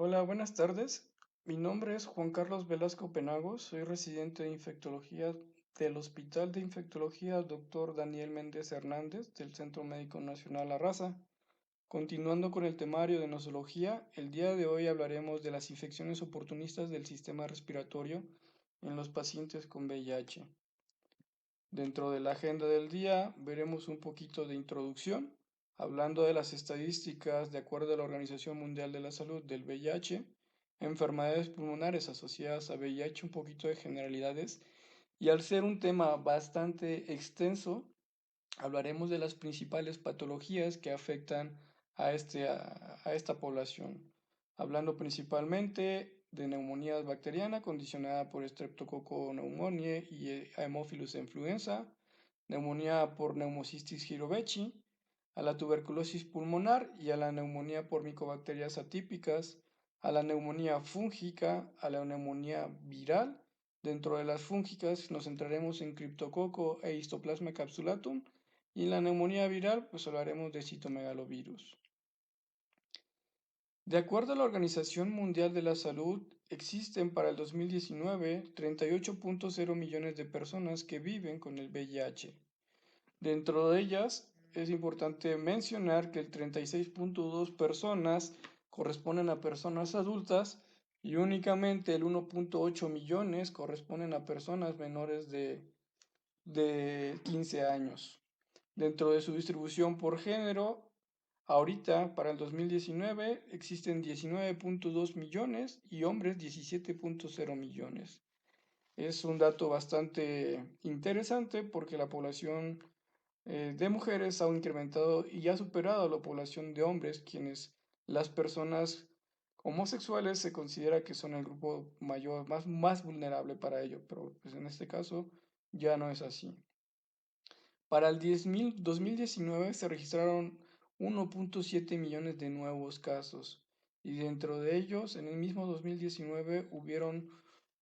Hola, buenas tardes. Mi nombre es Juan Carlos Velasco Penagos, soy residente de infectología del Hospital de Infectología Dr. Daniel Méndez Hernández del Centro Médico Nacional La Raza. Continuando con el temario de nosología, el día de hoy hablaremos de las infecciones oportunistas del sistema respiratorio en los pacientes con VIH. Dentro de la agenda del día veremos un poquito de introducción, hablando de las estadísticas de acuerdo a la Organización Mundial de la Salud del VIH, enfermedades pulmonares asociadas a VIH, un poquito de generalidades, y al ser un tema bastante extenso, hablaremos de las principales patologías que afectan a esta población, hablando principalmente de neumonía bacteriana condicionada por Streptococcus pneumoniae y Haemophilus influenza, neumonía por Pneumocystis jirovecii, a la tuberculosis pulmonar y a la neumonía por micobacterias atípicas, a la neumonía fúngica, a la neumonía viral. Dentro de las fúngicas nos centraremos en Cryptococcus e Histoplasma capsulatum, y en la neumonía viral, pues hablaremos de citomegalovirus. De acuerdo a la Organización Mundial de la Salud, existen para el 2019 38.0 millones de personas que viven con el VIH. Dentro de ellas, es importante mencionar que el 36.2 personas corresponden a personas adultas y únicamente el 1.8 millones corresponden a personas menores de 15 años. Dentro de su distribución por género, ahorita para el 2019 existen 19.2 millones y hombres 17.0 millones. Es un dato bastante interesante porque la población de mujeres ha incrementado y ha superado a la población de hombres, quienes las personas homosexuales se considera que son el grupo mayor, más vulnerable para ello, pero pues en este caso ya no es así. Para el 2019 se registraron 1.7 millones de nuevos casos y dentro de ellos, en el mismo 2019, hubieron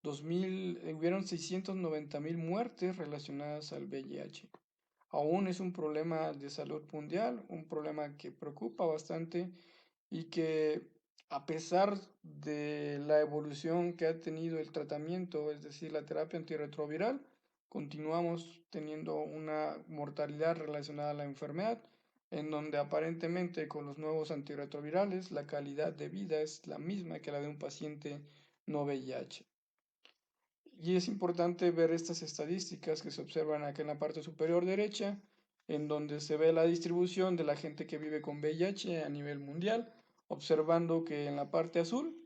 690.000 muertes relacionadas al VIH. Aún es un problema de salud mundial, un problema que preocupa bastante y que a pesar de la evolución que ha tenido el tratamiento, es decir, la terapia antirretroviral, continuamos teniendo una mortalidad relacionada a la enfermedad, en donde aparentemente con los nuevos antirretrovirales la calidad de vida es la misma que la de un paciente no VIH. Y es importante ver estas estadísticas que se observan aquí en la parte superior derecha, en donde se ve la distribución de la gente que vive con VIH a nivel mundial, observando que en la parte azul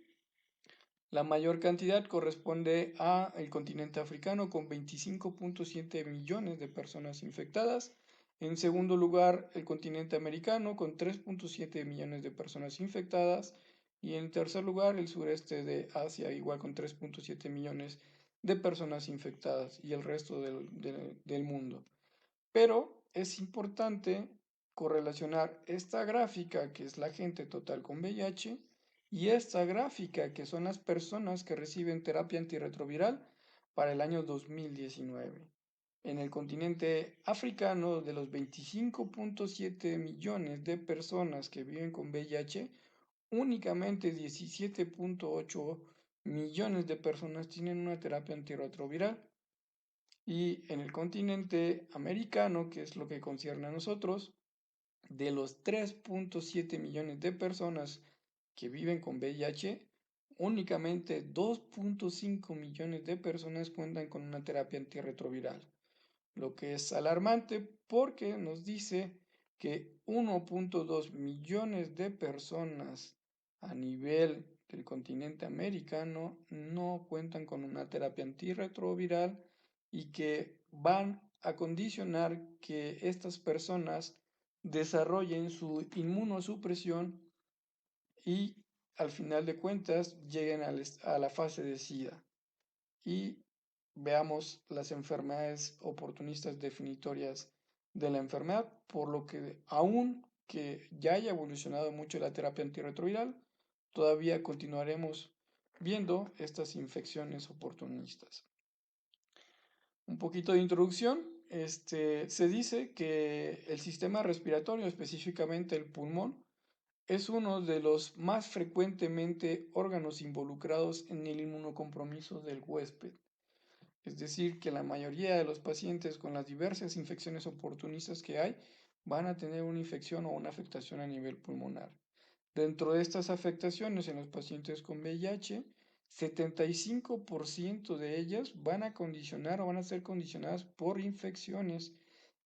la mayor cantidad corresponde a el continente africano con 25.7 millones de personas infectadas. En segundo lugar, el continente americano con 3.7 millones de personas infectadas. Y en tercer lugar, el sureste de Asia, igual con 3.7 millones de personas infectadas y el resto del mundo. Pero es importante correlacionar esta gráfica, que es la gente total con VIH, y esta gráfica, que son las personas que reciben terapia antirretroviral para el año 2019. En el continente africano, de los 25.7 millones de personas que viven con VIH, únicamente 17.8 millones de personas tienen una terapia antirretroviral. Y en el continente americano, que es lo que concierne a nosotros, de los 3.7 millones de personas que viven con VIH, únicamente 2.5 millones de personas cuentan con una terapia antirretroviral, lo que es alarmante porque nos dice que 1.2 millones de personas a nivel del continente americano no cuentan con una terapia antirretroviral y que van a condicionar que estas personas desarrollen su inmunosupresión y al final de cuentas lleguen a la fase de SIDA. Y veamos las enfermedades oportunistas definitorias de la enfermedad, por lo que aun que ya haya evolucionado mucho la terapia antirretroviral, todavía continuaremos viendo estas infecciones oportunistas. Un poquito de introducción. Se dice que el sistema respiratorio, específicamente el pulmón, es uno de los más frecuentemente órganos involucrados en el inmunocompromiso del huésped. Es decir, que la mayoría de los pacientes con las diversas infecciones oportunistas que hay van a tener una infección o una afectación a nivel pulmonar. Dentro de estas afectaciones en los pacientes con VIH, 75% de ellas van a condicionar o van a ser condicionadas por infecciones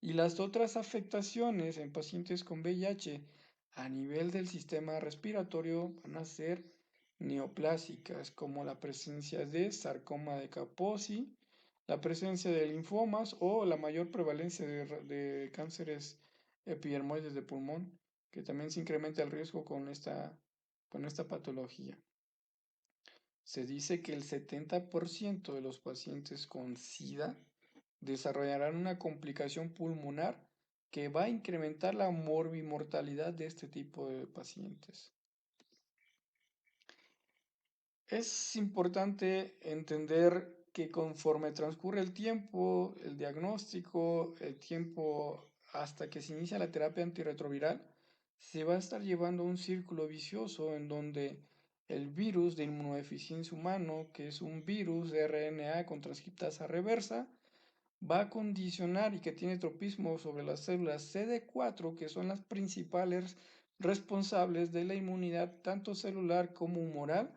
y las otras afectaciones en pacientes con VIH a nivel del sistema respiratorio van a ser neoplásicas, como la presencia de sarcoma de Kaposi, la presencia de linfomas o la mayor prevalencia de cánceres epidermoides de pulmón, que también se incrementa el riesgo con esta patología. Se dice que el 70% de los pacientes con SIDA desarrollarán una complicación pulmonar que va a incrementar la morbimortalidad de este tipo de pacientes. Es importante entender que conforme transcurre el tiempo, el diagnóstico, el tiempo hasta que se inicia la terapia antirretroviral, se va a estar llevando un círculo vicioso en donde el virus de inmunodeficiencia humano, que es un virus de RNA con transcriptasa reversa, va a condicionar y que tiene tropismo sobre las células CD4, que son las principales responsables de la inmunidad tanto celular como humoral,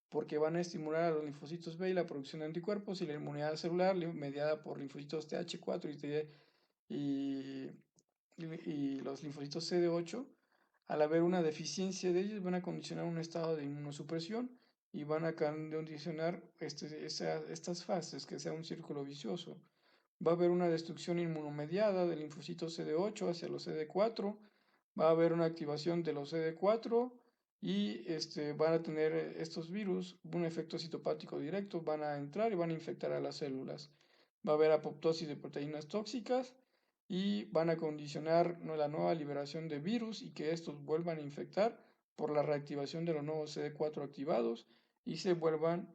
porque van a estimular a los linfocitos B y la producción de anticuerpos y la inmunidad celular mediada por linfocitos TH4 y, y los linfocitos CD8. Al haber una deficiencia de ellos, van a condicionar un estado de inmunosupresión y van a condicionar estas fases, que sea un círculo vicioso. Va a haber una destrucción inmunomediada del linfocito CD8 hacia los CD4, va a haber una activación de los CD4 y van a tener estos virus un efecto citopático directo, van a entrar y van a infectar a las células. Va a haber apoptosis de proteínas tóxicas y van a condicionar la nueva liberación de virus y que estos vuelvan a infectar por la reactivación de los nuevos CD4 activados y se vuelvan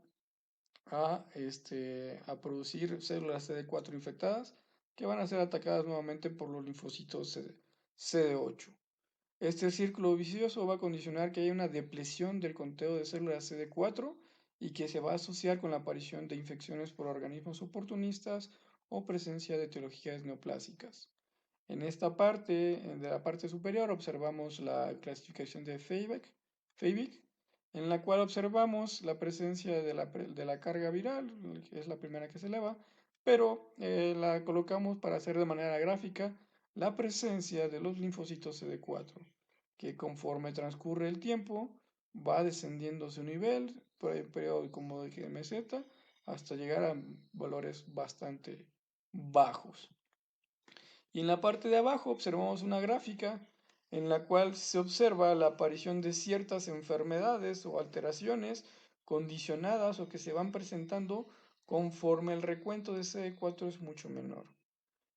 a producir células CD4 infectadas que van a ser atacadas nuevamente por los linfocitos CD8. Este círculo vicioso va a condicionar que haya una depresión del conteo de células CD4 y que se va a asociar con la aparición de infecciones por organismos oportunistas o presencia de etiologías neoplásicas. En esta parte, de la parte superior, observamos la clasificación de Feibic, en la cual observamos la presencia de la carga viral, que es la primera que se eleva, pero la colocamos para hacer de manera gráfica la presencia de los linfocitos CD4, que conforme transcurre el tiempo va descendiendo su nivel por el periodo como de MZ hasta llegar a valores bastante bajos. Y en la parte de abajo observamos una gráfica en la cual se observa la aparición de ciertas enfermedades o alteraciones condicionadas o que se van presentando conforme el recuento de CD4 es mucho menor.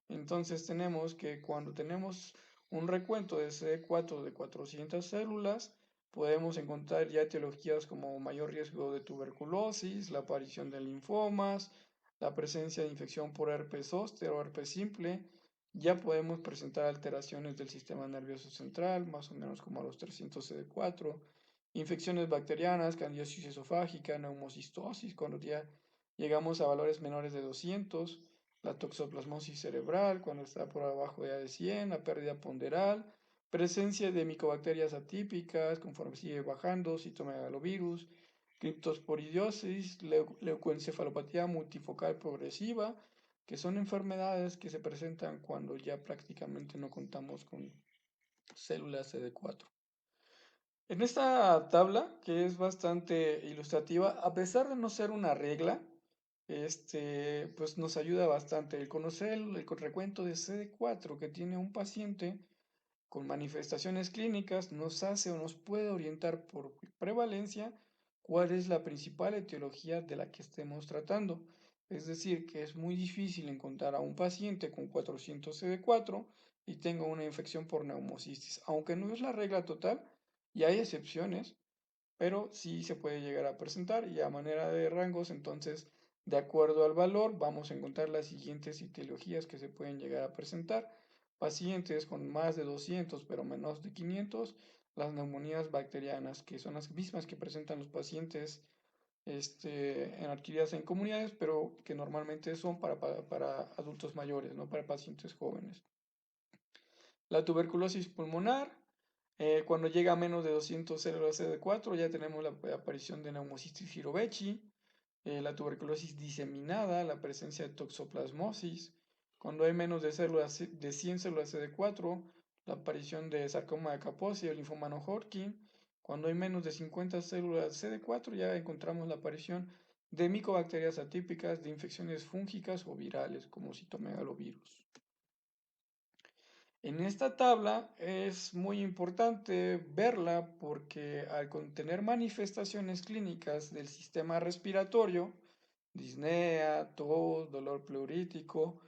Entonces tenemos que cuando tenemos un recuento de CD4 de 400 células, podemos encontrar ya etiologías como mayor riesgo de tuberculosis, la aparición de linfomas, la presencia de infección por herpes zóster o herpes simple. Ya podemos presentar alteraciones del sistema nervioso central, más o menos como a los 300 CD4, infecciones bacterianas, candidiasis esofágica, neumocistosis, cuando ya llegamos a valores menores de 200, la toxoplasmosis cerebral cuando está por abajo ya de 100, la pérdida ponderal, presencia de micobacterias atípicas conforme sigue bajando, citomegalovirus, criptosporidiosis, leucoencefalopatía multifocal progresiva, que son enfermedades que se presentan cuando ya prácticamente no contamos con células CD4. En esta tabla, que es bastante ilustrativa, a pesar de no ser una regla, pues nos ayuda bastante el conocer el recuento de CD4 que tiene un paciente con manifestaciones clínicas, nos hace o nos puede orientar por prevalencia cuál es la principal etiología de la que estemos tratando. Es decir, que es muy difícil encontrar a un paciente con 400 CD4 y tenga una infección por neumocistis, aunque no es la regla total y hay excepciones, pero sí se puede llegar a presentar y a manera de rangos, entonces, de acuerdo al valor, vamos a encontrar las siguientes etiologías que se pueden llegar a presentar. Pacientes con más de 200 pero menos de 500 las neumonías bacterianas, que son las mismas que presentan los pacientes en adquiridas en comunidades, pero que normalmente son para adultos mayores, no para pacientes jóvenes. La tuberculosis pulmonar, cuando llega a menos de 200 células CD4, ya tenemos la aparición de Pneumocystis jirovecii, la tuberculosis diseminada, la presencia de toxoplasmosis. Cuando hay menos de 100 células CD4, la aparición de sarcoma de Kaposi, el linfoma no Hodgkin. Cuando hay menos de 50 células CD4, ya encontramos la aparición de micobacterias atípicas, de infecciones fúngicas o virales, como citomegalovirus. En esta tabla es muy importante verla porque al contener manifestaciones clínicas del sistema respiratorio, disnea, tos, dolor pleurítico,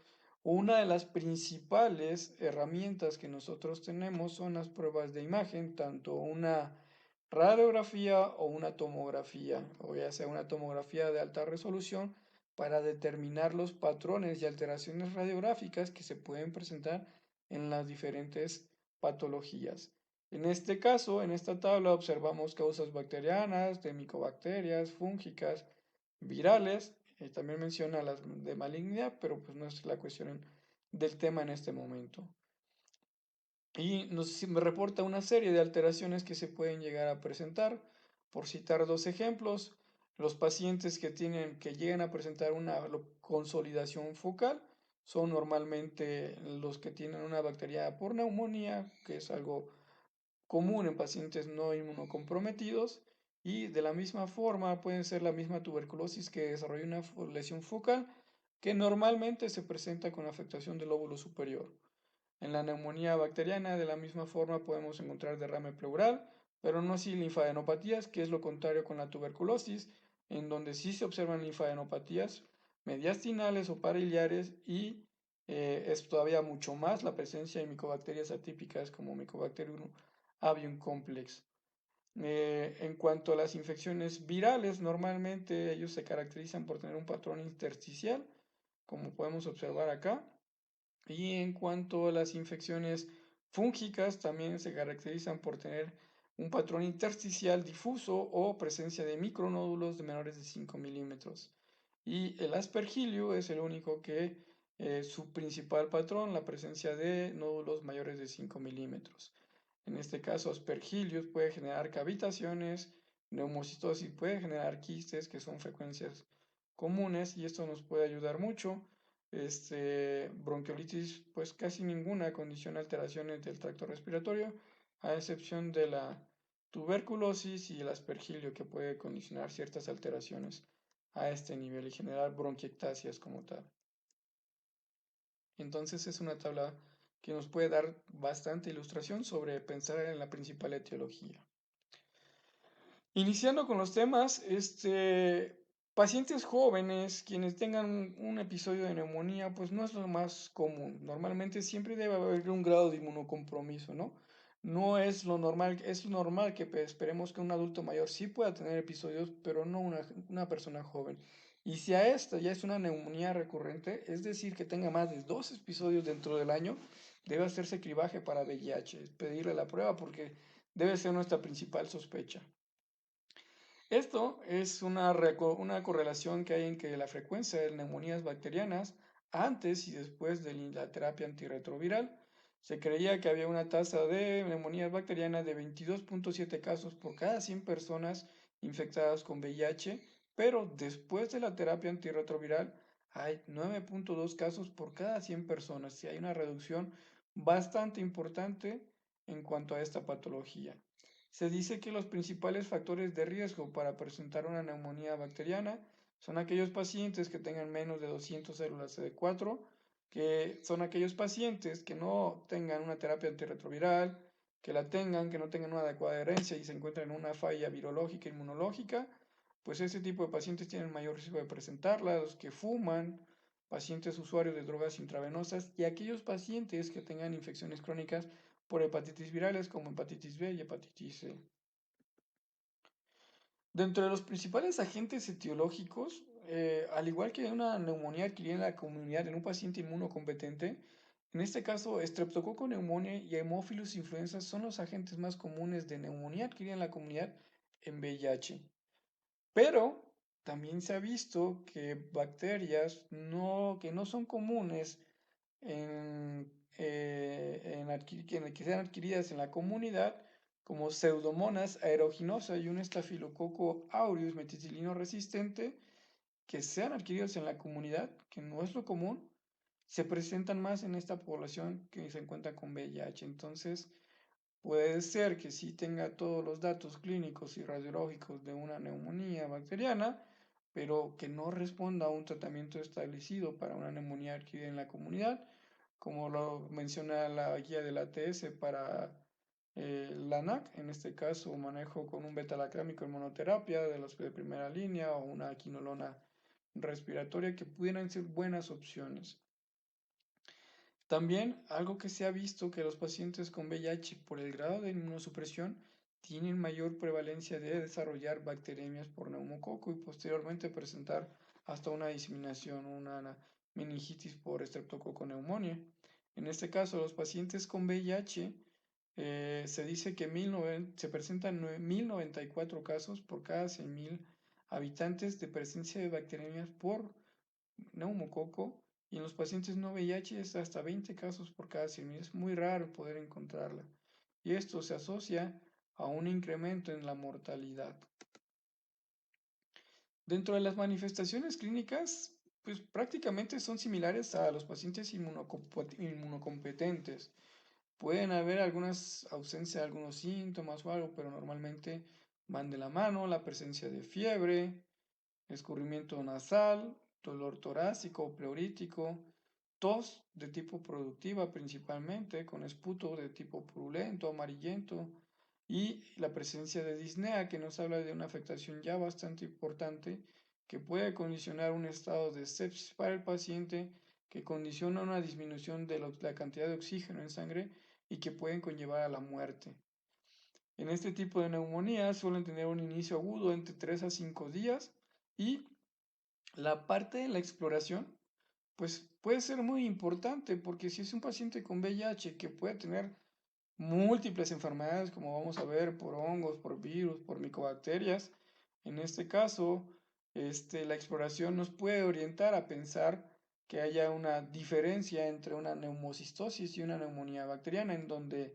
una de las principales herramientas que nosotros tenemos son las pruebas de imagen, tanto una radiografía o una tomografía, o ya sea una tomografía de alta resolución, para determinar los patrones y alteraciones radiográficas que se pueden presentar en las diferentes patologías. En este caso, en esta tabla observamos causas bacterianas, de micobacterias, fúngicas, virales, también menciona las de malignidad, pero pues no es la cuestión del tema en este momento. Y me reporta una serie de alteraciones que se pueden llegar a presentar. Por citar dos ejemplos, los pacientes que llegan a presentar una consolidación focal son normalmente los que tienen una bacteria por neumonía, que es algo común en pacientes no inmunocomprometidos, y de la misma forma pueden ser la misma tuberculosis que desarrolla una lesión focal, que normalmente se presenta con afectación del lóbulo superior. En la neumonía bacteriana, de la misma forma, podemos encontrar derrame pleural, pero no así linfadenopatías, que es lo contrario con la tuberculosis, en donde sí se observan linfadenopatías mediastinales o pariliares y es todavía mucho más la presencia de micobacterias atípicas como Mycobacterium avium complex. En cuanto a las infecciones virales, normalmente ellos se caracterizan por tener un patrón intersticial, como podemos observar acá. Y en cuanto a las infecciones fúngicas, también se caracterizan por tener un patrón intersticial difuso o presencia de micronódulos de menores de 5 milímetros. Y el aspergilio es el único que su principal patrón, la presencia de nódulos mayores de 5 milímetros. En este caso, aspergillos puede generar cavitaciones, neumocitosis puede generar quistes, que son frecuencias comunes, y esto nos puede ayudar mucho. Bronquiolitis, pues casi ninguna condiciona alteraciones del tracto respiratorio, a excepción de la tuberculosis y el aspergilio, que puede condicionar ciertas alteraciones a este nivel y generar bronquiectasias como tal. Entonces es una tabla que nos puede dar bastante ilustración sobre pensar en la principal etiología. Iniciando con los temas, pacientes jóvenes, quienes tengan un episodio de neumonía, pues no es lo más común. Normalmente siempre debe haber un grado de inmunocompromiso, ¿no? No es lo normal, es normal que esperemos que un adulto mayor sí pueda tener episodios, pero no una persona joven. Y si a esta ya es una neumonía recurrente, es decir, que tenga más de 2 episodios dentro del año, debe hacerse cribaje para VIH, pedirle la prueba porque debe ser nuestra principal sospecha. Esto es una correlación que hay en que la frecuencia de neumonías bacterianas antes y después de la terapia antirretroviral. Se creía que había una tasa de neumonías bacterianas de 22.7 casos por cada 100 personas infectadas con VIH, pero después de la terapia antirretroviral hay 9.2 casos por cada 100 personas, y hay una reducción bastante importante en cuanto a esta patología. Se dice que los principales factores de riesgo para presentar una neumonía bacteriana son aquellos pacientes que tengan menos de 200 células CD4, que son aquellos pacientes que no tengan una terapia antirretroviral, que no tengan una adecuada herencia y se encuentran en una falla virológica, inmunológica, pues ese tipo de pacientes tienen mayor riesgo de presentarla, los que fuman, pacientes usuarios de drogas intravenosas y aquellos pacientes que tengan infecciones crónicas por hepatitis virales como hepatitis B y hepatitis C. Dentro de los principales agentes etiológicos, al igual que una neumonía adquirida en la comunidad en un paciente inmunocompetente, En este caso, Streptococcus pneumoniae y Haemophilus influenza son los agentes más comunes de neumonía adquirida en la comunidad en VIH. Pero también se ha visto que bacterias que no son comunes que sean adquiridas en la comunidad, como Pseudomonas aeruginosa y un Staphylococcus aureus meticilino resistente, que sean adquiridos en la comunidad, que no es lo común, se presentan más en esta población que se encuentra con VIH. Entonces, puede ser que sí tenga todos los datos clínicos y radiológicos de una neumonía bacteriana, pero que no responda a un tratamiento establecido para una neumonía adquirida en la comunidad, como lo menciona la guía del ATS para la NAC, en este caso manejo con un beta-lactámico en monoterapia de los de primera línea o una quinolona respiratoria que pudieran ser buenas opciones. También algo que se ha visto que los pacientes con VIH por el grado de inmunosupresión tienen mayor prevalencia de desarrollar bacteremias por neumococo y posteriormente presentar hasta una diseminación, una meningitis por estreptococo neumonía. En este caso, los pacientes con VIH se dice que se presentan 1094 casos por cada 100.000 habitantes de presencia de bacteremias por neumococo y en los pacientes no VIH es hasta 20 casos por cada 100.000. Es muy raro poder encontrarla. Y esto se asocia a un incremento en la mortalidad. Dentro de las manifestaciones clínicas, pues prácticamente son similares a los pacientes inmunocompetentes. Pueden haber algunas ausencia de algunos síntomas o algo, pero normalmente van de la mano, la presencia de fiebre, escurrimiento nasal, dolor torácico o pleurítico, tos de tipo productiva principalmente, con esputo de tipo purulento, amarillento, y la presencia de disnea, que nos habla de una afectación ya bastante importante que puede condicionar un estado de sepsis para el paciente, que condiciona una disminución de la cantidad de oxígeno en sangre y que pueden conllevar a la muerte. En este tipo de neumonía suelen tener un inicio agudo entre 3 a 5 días y la parte de la exploración, pues puede ser muy importante porque si es un paciente con VIH que puede tener múltiples enfermedades, como vamos a ver, por hongos, por virus, por micobacterias, en este caso, la exploración nos puede orientar a pensar que haya una diferencia entre una neumocistosis y una neumonía bacteriana, en donde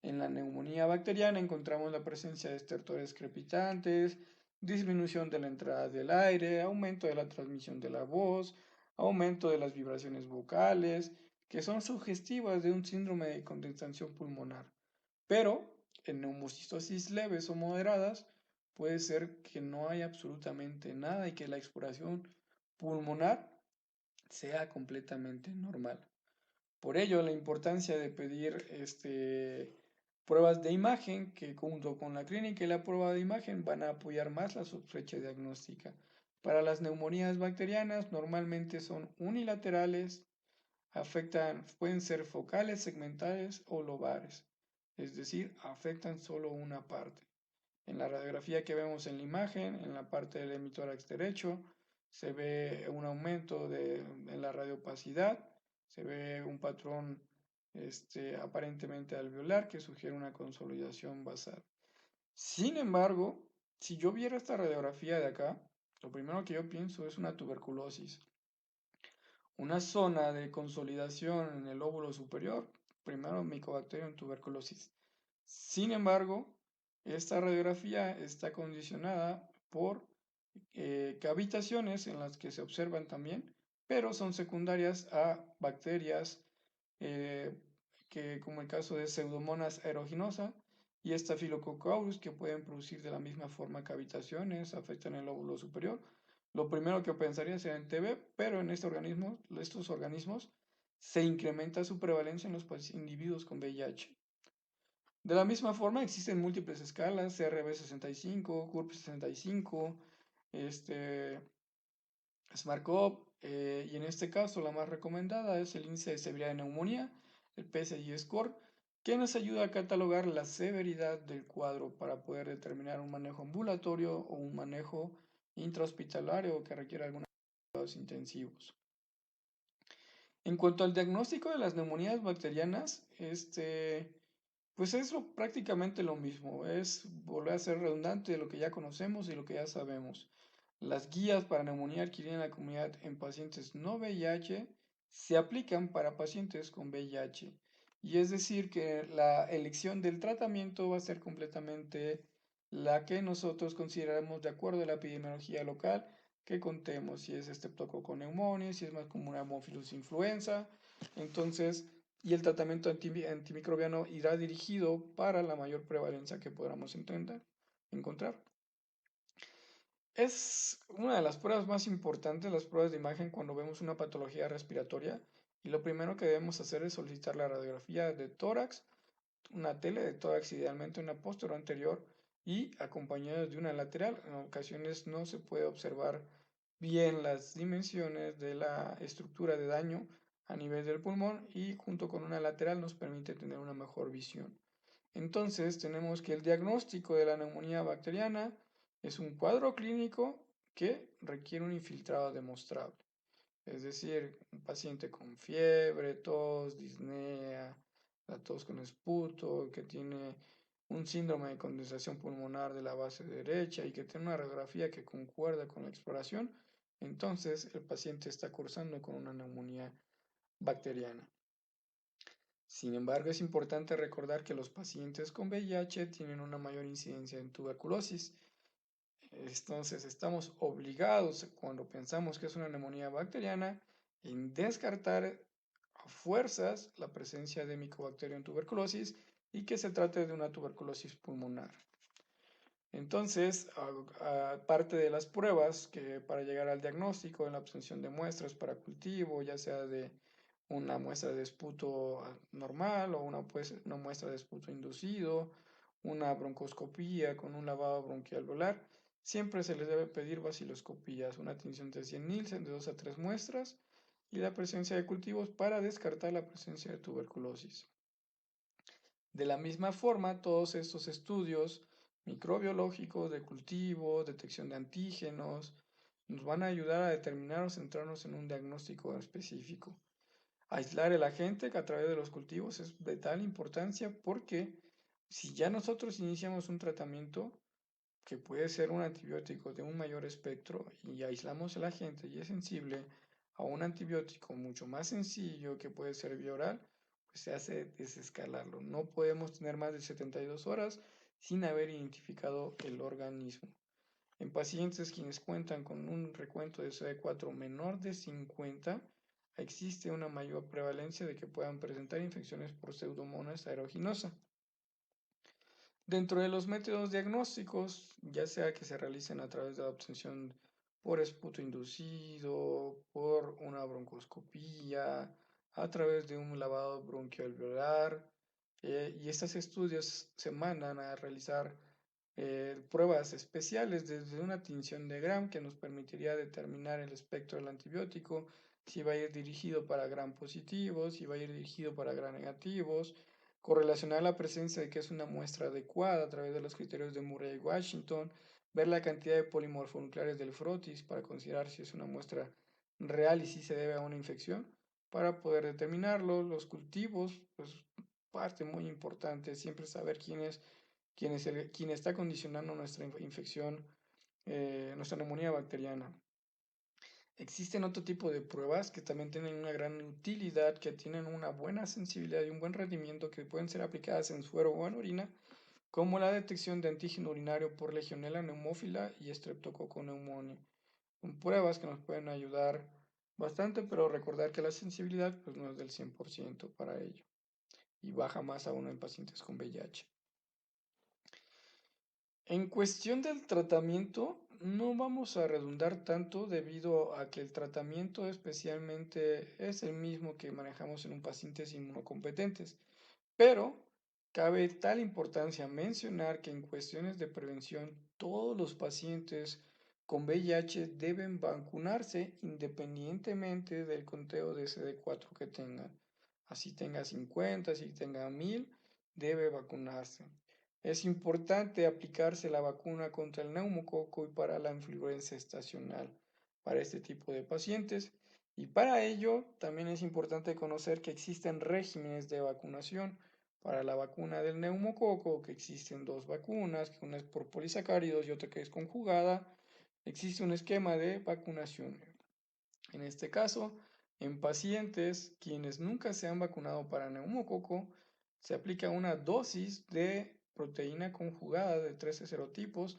en la neumonía bacteriana encontramos la presencia de estertores crepitantes, disminución de la entrada del aire, aumento de la transmisión de la voz, aumento de las vibraciones vocales, que son sugestivas de un síndrome de condensación pulmonar. Pero en neumocistosis leves o moderadas puede ser que no haya absolutamente nada y que la exploración pulmonar sea completamente normal. Por ello, la importancia de pedir pruebas de imagen que junto con la clínica y la prueba de imagen van a apoyar más la sospecha diagnóstica. Para las neumonías bacterianas normalmente son unilaterales, pueden ser focales, segmentales o lobares, es decir, afectan solo una parte. En la radiografía que vemos en la imagen, en la parte del hemitórax derecho, se ve un aumento en la radiopacidad, se ve un patrón aparentemente alveolar que sugiere una consolidación basal. Sin embargo, si yo viera esta radiografía de acá, lo primero que yo pienso es una tuberculosis, una zona de consolidación en el lóbulo superior, primero Mycobacterium tuberculosis. Sin embargo, esta radiografía está condicionada por cavitaciones en las que se observan también, pero son secundarias a bacterias eh, como el caso de Pseudomonas aeruginosa y Staphylococcus aureus, que pueden producir de la misma forma cavitaciones, afectan el lóbulo superior. Lo primero que pensaría sería en TB, pero en estos organismos se incrementa su prevalencia en los individuos con VIH. De la misma forma, existen múltiples escalas, CRB-65, CURB-65, SmartCoV, y en este caso la más recomendada es el índice de severidad de neumonía, el PSI score, que nos ayuda a catalogar la severidad del cuadro para poder determinar un manejo ambulatorio o un manejo intrahospitalario que requiera algunos cuidados intensivos. En cuanto al diagnóstico de las neumonías bacterianas, pues es prácticamente lo mismo, es volver a ser redundante de lo que ya conocemos y lo que ya sabemos. Las guías para neumonía adquirida en la comunidad en pacientes no VIH se aplican para pacientes con VIH. Y es decir, que la elección del tratamiento va a ser completamente la que nosotros consideramos de acuerdo a la epidemiología local que contemos, si es Streptococcus pneumoniae, si es más común Haemophilus influenza. Entonces, y el tratamiento antimicrobiano irá dirigido para la mayor prevalencia que podamos encontrar. Es una de las pruebas más importantes, las pruebas de imagen, cuando vemos una patología respiratoria. Y lo primero que debemos hacer es solicitar la radiografía de tórax, una tele de tórax, idealmente una posterior anterior y acompañada de una lateral. En ocasiones no se puede observar bien las dimensiones de la estructura de daño a nivel del pulmón, y junto con una lateral nos permite tener una mejor visión. Entonces tenemos que el diagnóstico de la neumonía bacteriana es un cuadro clínico que requiere un infiltrado demostrable. Es decir, un paciente con fiebre, tos, disnea, la tos con esputo, que tiene un síndrome de condensación pulmonar de la base derecha y que tiene una radiografía que concuerda con la exploración, entonces el paciente está cursando con una neumonía bacteriana. Sin embargo, es importante recordar que los pacientes con VIH tienen una mayor incidencia en tuberculosis. Entonces, estamos obligados, cuando pensamos que es una neumonía bacteriana, en descartar a fuerzas la presencia de Mycobacterium en tuberculosis y que se trate de una tuberculosis pulmonar. Entonces, aparte de las pruebas que para llegar al diagnóstico, en la obtención de muestras para cultivo, ya sea de una muestra de esputo normal o una muestra de esputo inducido, una broncoscopía con un lavado bronquialveolar, siempre se les debe pedir vaciloscopías, una tinción de 100 Nielsen de 2 a 3 muestras y la presencia de cultivos para descartar la presencia de tuberculosis. De la misma forma, todos estos estudios microbiológicos de cultivo, detección de antígenos, nos van a ayudar a determinar o centrarnos en un diagnóstico específico. Aislar el agente que a través de los cultivos es de tal importancia porque si ya nosotros iniciamos un tratamiento que puede ser un antibiótico de un mayor espectro y aislamos el agente y es sensible a un antibiótico mucho más sencillo que puede ser vía oral, pues se hace desescalarlo. No podemos tener más de 72 horas sin haber identificado el organismo. En pacientes quienes cuentan con un recuento de CD4 menor de 50, existe una mayor prevalencia de que puedan presentar infecciones por Pseudomonas aeruginosa. Dentro de los métodos diagnósticos, ya sea que se realicen a través de la obtención por esputo inducido, por una broncoscopía, a través de un lavado bronquialveolar, y estos estudios se mandan a realizar pruebas especiales desde una tinción de Gram que nos permitiría determinar el espectro del antibiótico, si va a ir dirigido para Gram positivos, si va a ir dirigido para Gram negativos, correlacionar la presencia de que es una muestra adecuada a través de los criterios de Murray y Washington, ver la cantidad de polimorfonucleares del frotis para considerar si es una muestra real y si se debe a una infección, para poder determinarlo. Los cultivos, pues parte muy importante, siempre saber quién está condicionando nuestra infección, nuestra neumonía bacteriana. Existen otro tipo de pruebas que también tienen una gran utilidad, que tienen una buena sensibilidad y un buen rendimiento, que pueden ser aplicadas en suero o en orina, como la detección de antígeno urinario por Legionella neumófila y Streptococcus pneumoniae. Son pruebas que nos pueden ayudar bastante, pero recordar que la sensibilidad pues, no es del 100% para ello y baja más aún en pacientes con VIH. En cuestión del tratamiento, no vamos a redundar tanto debido a que el tratamiento especialmente es el mismo que manejamos en un pacientes inmunocompetentes, pero cabe tal importancia mencionar que en cuestiones de prevención todos los pacientes con VIH deben vacunarse independientemente del conteo de CD4 que tengan. Así tenga 50, si tenga 1000, debe vacunarse. Es importante aplicarse la vacuna contra el neumococo y para la influenza estacional para este tipo de pacientes. Y para ello también es importante conocer que existen regímenes de vacunación. Para la vacuna del neumococo, que existen dos vacunas, que una es por polisacáridos y otra que es conjugada, existe un esquema de vacunación. En este caso, en pacientes quienes nunca se han vacunado para neumococo, se aplica una dosis de proteína conjugada de 13 serotipos,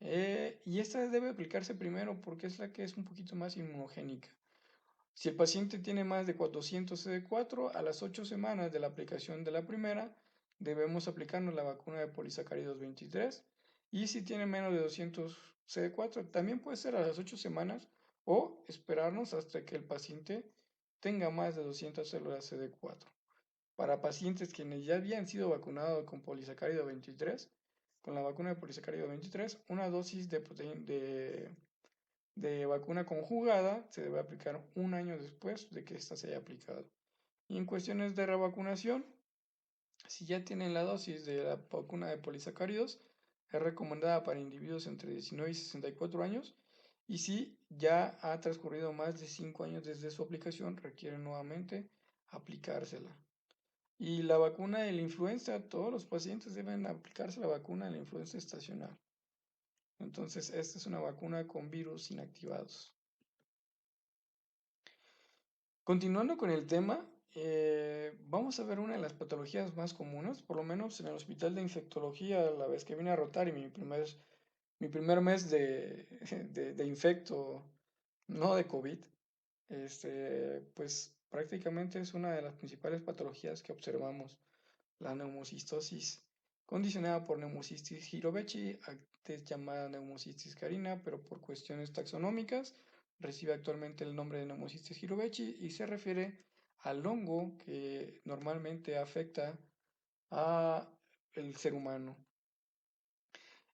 y esta debe aplicarse primero porque es la que es un poquito más inmunogénica. Si el paciente tiene más de 400 CD4, a las 8 semanas de la aplicación de la primera, debemos aplicarnos la vacuna de polisacáridos 23. Y si tiene menos de 200 CD4, también puede ser a las 8 semanas o esperarnos hasta que el paciente tenga más de 200 células CD4. Para pacientes quienes ya habían sido vacunados con polisacárido 23, con la vacuna de polisacárido 23, una dosis de vacuna conjugada se debe aplicar un año después de que ésta se haya aplicado. Y en cuestiones de revacunación, si ya tienen la dosis de la vacuna de polisacáridos, es recomendada para individuos entre 19 y 64 años. Y si ya ha transcurrido más de 5 años desde su aplicación, requiere nuevamente aplicársela. Y la vacuna de la influenza, todos los pacientes deben aplicarse la vacuna de la influenza estacional. Entonces, esta es una vacuna con virus inactivados. Continuando con el tema, vamos a ver una de las patologías más comunes, por lo menos en el hospital de infectología, la vez que vine a rotar y mi primer mes de infecto, no de COVID, pues prácticamente es una de las principales patologías que observamos, la neumocistosis, condicionada por Pneumocystis jirovecii, antes llamada Pneumocystis carina, pero por cuestiones taxonómicas recibe actualmente el nombre de Pneumocystis jirovecii y se refiere al hongo que normalmente afecta a el ser humano.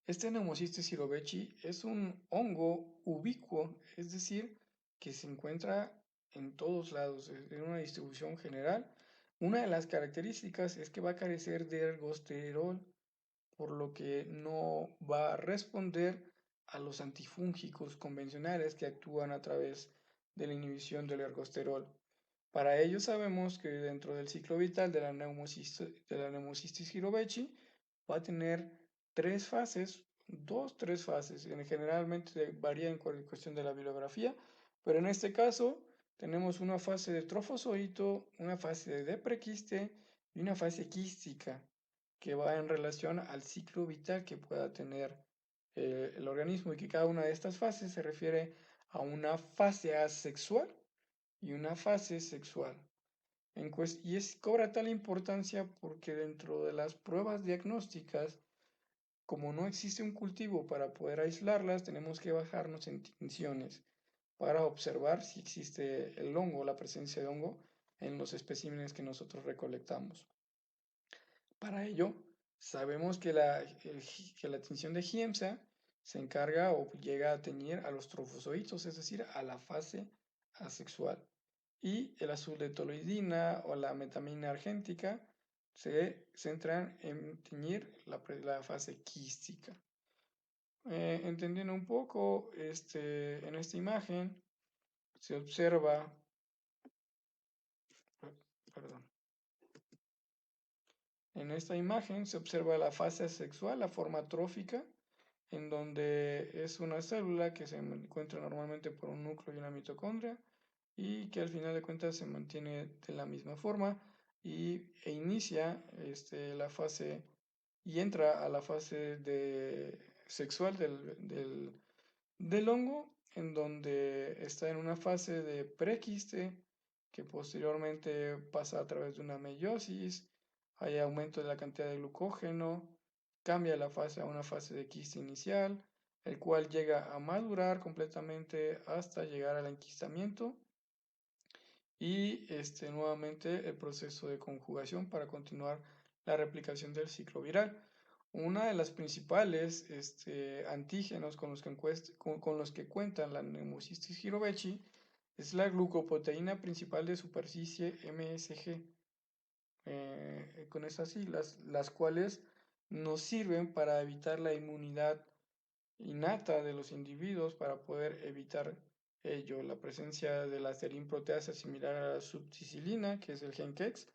Este Pneumocystis jirovecii es un hongo ubicuo, es decir, que se encuentra en todos lados, en una distribución general. Una de las características es que va a carecer de ergosterol, por lo que no va a responder a los antifúngicos convencionales que actúan a través de la inhibición del ergosterol. Para ello sabemos que dentro del ciclo vital de la Pneumocystis jirovecii va a tener tres fases, tres fases, generalmente varía en cuestión de la bibliografía, pero en este caso tenemos una fase de trofozoito, una fase de prequiste y una fase quística que va en relación al ciclo vital que pueda tener el organismo y que cada una de estas fases se refiere a una fase asexual y una fase sexual. Cobra tal importancia porque dentro de las pruebas diagnósticas, como no existe un cultivo para poder aislarlas, tenemos que bajarnos en tinciones para observar si existe el hongo, la presencia de hongo en los especímenes que nosotros recolectamos. Para ello, sabemos que la tinción de Giemsa se encarga o llega a teñir a los trofozoitos, es decir, a la fase asexual. Y el azul de toloidina o la metamina argéntica se centran en teñir la fase quística. Entendiendo un poco, en esta imagen se observa, perdón, en esta imagen se observa la fase sexual, la forma trófica, en donde es una célula que se encuentra normalmente por un núcleo y una mitocondria y que al final de cuentas se mantiene de la misma forma e inicia la fase y entra a la fase sexual del hongo, en donde está en una fase de prequiste que posteriormente pasa a través de una meiosis, hay aumento de la cantidad de glucógeno, cambia la fase a una fase de quiste inicial, el cual llega a madurar completamente hasta llegar al enquistamiento y nuevamente el proceso de conjugación para continuar la replicación del ciclo viral. Una de las principales antígenos con los que cuentan la Pneumocystis jirovecii es la glucoproteína principal de superficie MSG, con esas siglas, las cuales nos sirven para evitar la inmunidad innata de los individuos para poder evitar ello, la presencia de la proteasa similar a la subticilina, que es el gen KEX,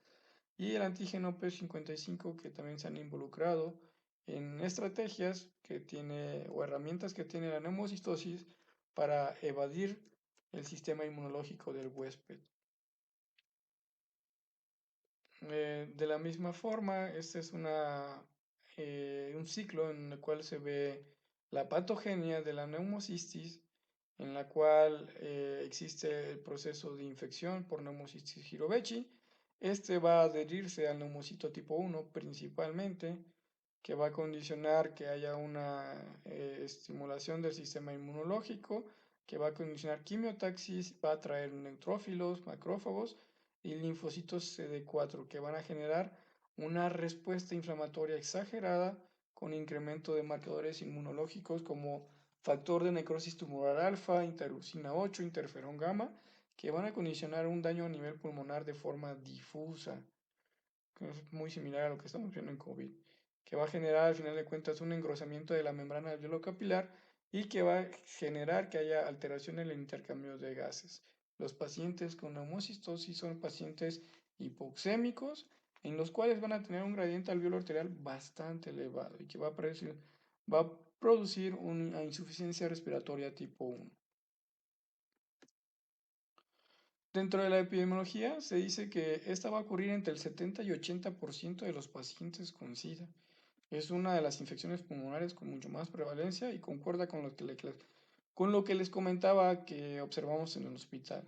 y el antígeno P55, que también se han involucrado en estrategias que tiene o herramientas que tiene la neumocistosis para evadir el sistema inmunológico del huésped. De la misma forma, este es un ciclo en el cual se ve la patogenia de la neumocistis, en la cual existe el proceso de infección por neumocistis jirovechi. Este va a adherirse al neumocito tipo 1 principalmente, que va a condicionar que haya una estimulación del sistema inmunológico, que va a condicionar quimiotaxis, va a traer neutrófilos, macrófagos y linfocitos CD4 que van a generar una respuesta inflamatoria exagerada con incremento de marcadores inmunológicos como factor de necrosis tumoral alfa, interleucina 8, interferón gamma, que van a condicionar un daño a nivel pulmonar de forma difusa, que es muy similar a lo que estamos viendo en COVID, que va a generar al final de cuentas un engrosamiento de la membrana alveolo capilar y que va a generar que haya alteración en el intercambio de gases. Los pacientes con neumocistosis son pacientes hipoxémicos en los cuales van a tener un gradiente alveolo arterial bastante elevado y que va a producir una insuficiencia respiratoria tipo 1. Dentro de la epidemiología se dice que esta va a ocurrir entre el 70 y 80% de los pacientes con SIDA. Es una de las infecciones pulmonares con mucho más prevalencia y concuerda con lo que les comentaba que observamos en el hospital.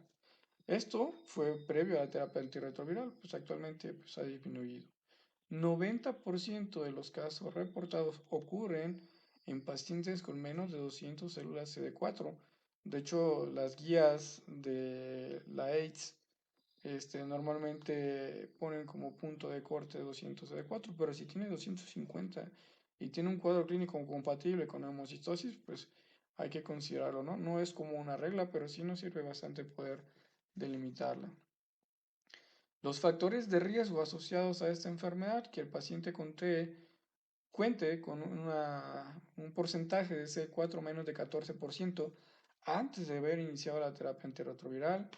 Esto fue previo a la terapia antirretroviral, pues actualmente pues, ha disminuido. 90% de los casos reportados ocurren en pacientes con menos de 200 células CD4. De hecho, las guías de la AIDS normalmente ponen como punto de corte 200 CD4, pero si tiene 250 y tiene un cuadro clínico compatible con hemocistosis, pues hay que considerarlo, ¿no? No es como una regla, pero sí nos sirve bastante poder delimitarla. Los factores de riesgo asociados a esta enfermedad, que el paciente cuente con un porcentaje de C4 menos de 14% antes de haber iniciado la terapia antirretroviral,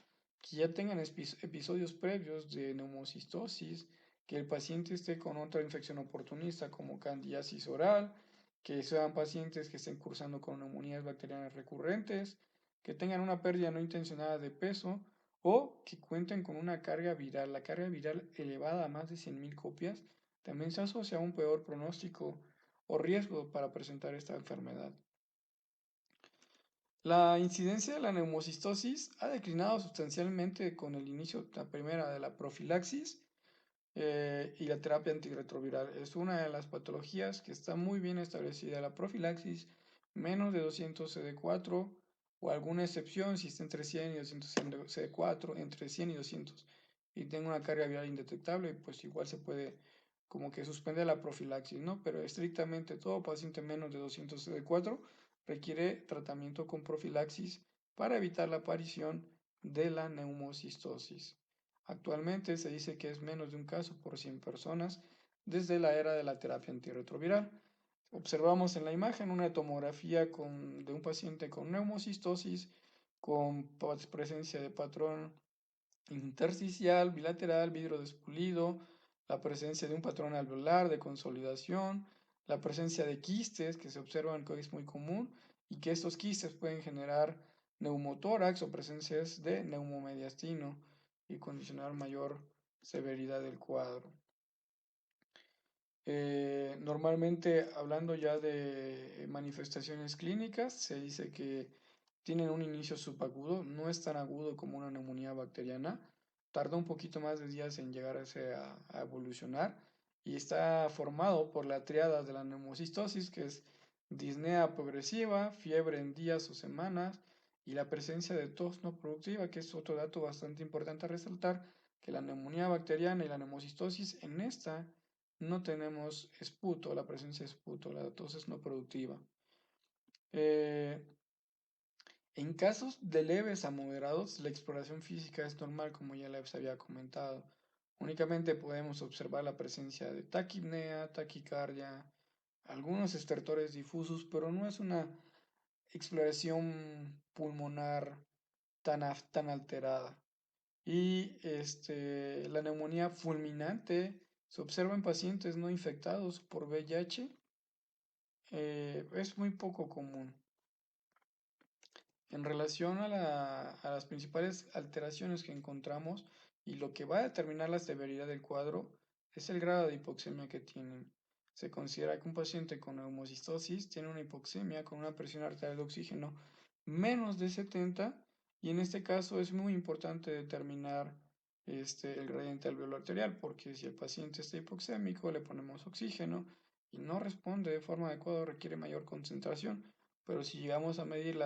que ya tengan episodios previos de neumocistosis, que el paciente esté con otra infección oportunista como candidiasis oral, que sean pacientes que estén cursando con neumonías bacterianas recurrentes, que tengan una pérdida no intencionada de peso o que cuenten con una carga viral, la carga viral elevada a más de 100.000 copias, también se asocia a un peor pronóstico o riesgo para presentar esta enfermedad. La incidencia de la neumocistosis ha declinado sustancialmente con el inicio, la primera, de la profilaxis y la terapia antirretroviral. Es una de las patologías que está muy bien establecida. La profilaxis, menos de 200 CD4 o alguna excepción si está entre 100 y 200 CD4, entre 100 y 200 y tenga una carga viral indetectable, pues igual se puede como que suspender la profilaxis, ¿no? Pero estrictamente todo paciente menos de 200 CD4 requiere tratamiento con profilaxis para evitar la aparición de la neumocistosis. Actualmente se dice que es menos de un caso por 100 personas desde la era de la terapia antirretroviral. Observamos en la imagen una tomografía de un paciente con neumocistosis, con presencia de patrón intersticial, bilateral, vidrio despulido, la presencia de un patrón alveolar de consolidación, la presencia de quistes que se observan que es muy común y que estos quistes pueden generar neumotórax o presencias de neumomediastino y condicionar mayor severidad del cuadro. Normalmente, hablando ya de manifestaciones clínicas, se dice que tienen un inicio subagudo, no es tan agudo como una neumonía bacteriana, tarda un poquito más de días en llegar a evolucionar y está formado por la triada de la neumocistosis, que es disnea progresiva, fiebre en días o semanas y la presencia de tos no productiva, que es otro dato bastante importante a resaltar, que la neumonía bacteriana y la neumocistosis en esta no tenemos esputo, la presencia de esputo, la tos es no productiva. Eh, en casos de leves a moderados, la exploración física es normal, como ya les había comentado. Únicamente podemos observar la presencia de taquipnea, taquicardia, algunos estertores difusos, pero no es una exploración pulmonar tan alterada. Y la neumonía fulminante se observa en pacientes no infectados por VIH, es muy poco común. En relación a las principales alteraciones que encontramos y lo que va a determinar la severidad del cuadro es el grado de hipoxemia que tienen. Se considera que un paciente con neumocistosis tiene una hipoxemia con una presión arterial de oxígeno menos de 70, y en este caso es muy importante determinar el gradiente alveolar arterial, porque si el paciente está hipoxémico le ponemos oxígeno y no responde de forma adecuada, requiere mayor concentración. Pero si llegamos a medir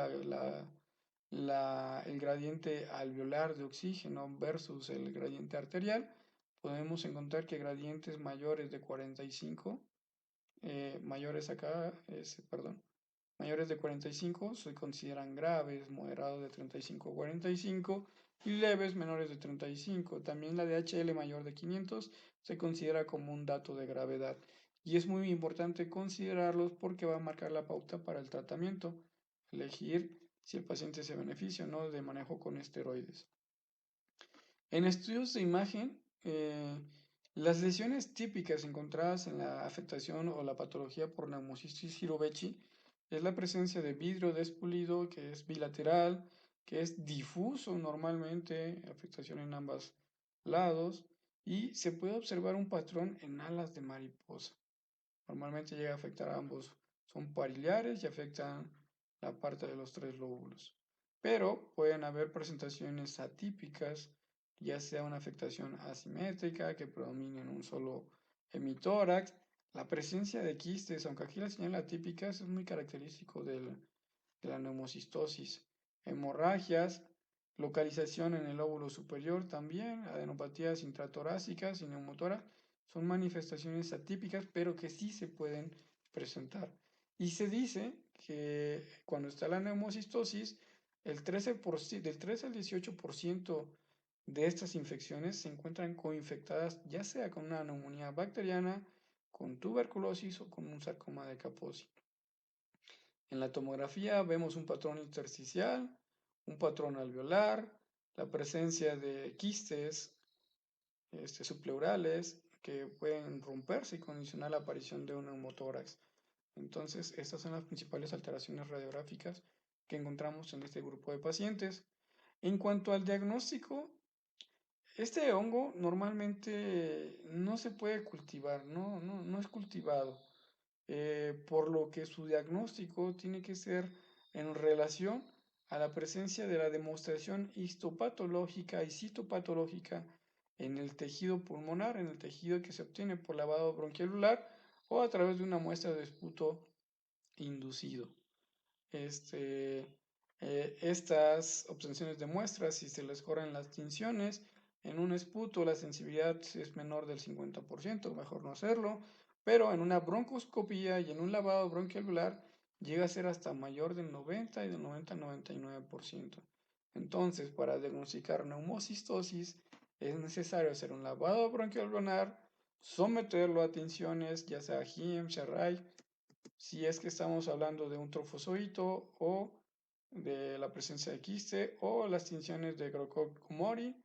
el gradiente alveolar de oxígeno versus el gradiente arterial, podemos encontrar que gradientes mayores de 45, mayores de 45 se consideran graves, moderados de 35 a 45 y leves menores de 35. También la DHL mayor de 500 se considera como un dato de gravedad. Y es muy importante considerarlos porque va a marcar la pauta para el tratamiento. Elegir si el paciente se beneficia o no de manejo con esteroides. En estudios de imagen, las lesiones típicas encontradas en la afectación o la patología por neumocistis Hirovechi es la presencia de vidrio despulido que es bilateral, que es difuso normalmente, afectación en ambos lados, y se puede observar un patrón en alas de mariposa. Normalmente llega a afectar a ambos. Son pariliares y afectan la parte de los tres lóbulos. Pero pueden haber presentaciones atípicas, ya sea una afectación asimétrica que predomine en un solo hemitórax. La presencia de quistes, aunque aquí la señal atípica, es muy característico de la neumocistosis. Hemorragias, localización en el lóbulo superior también, adenopatías intratorácicas y neumotórax son manifestaciones atípicas, pero que sí se pueden presentar. Y se dice que cuando está la neumocistosis, del 13 al 18% de estas infecciones se encuentran coinfectadas, ya sea con una neumonía bacteriana, con tuberculosis o con un sarcoma de Kaposi. En la tomografía vemos un patrón intersticial, un patrón alveolar, la presencia de quistes subpleurales que pueden romperse y condicionar la aparición de un neumotórax. Entonces, estas son las principales alteraciones radiográficas que encontramos en este grupo de pacientes. En cuanto al diagnóstico, este hongo normalmente no se puede cultivar, no es cultivado, por lo que su diagnóstico tiene que ser en relación a la presencia de la demostración histopatológica y citopatológica en el tejido pulmonar, en el tejido que se obtiene por lavado bronquialular o a través de una muestra de esputo inducido. Estas obtenciones de muestras, si se les corren las tinciones, en un esputo la sensibilidad es menor del 50%, mejor no hacerlo, pero en una broncoscopía y en un lavado bronquialular llega a ser hasta mayor del 90 y del 90 al 99%. Entonces, para diagnosticar neumocistosis es necesario hacer un lavado bronquialular, someterlo a tinciones, ya sea HIM, SERRAI, si es que estamos hablando de un trofozoito o de la presencia de quiste o las tinciones de Grocott-Komori,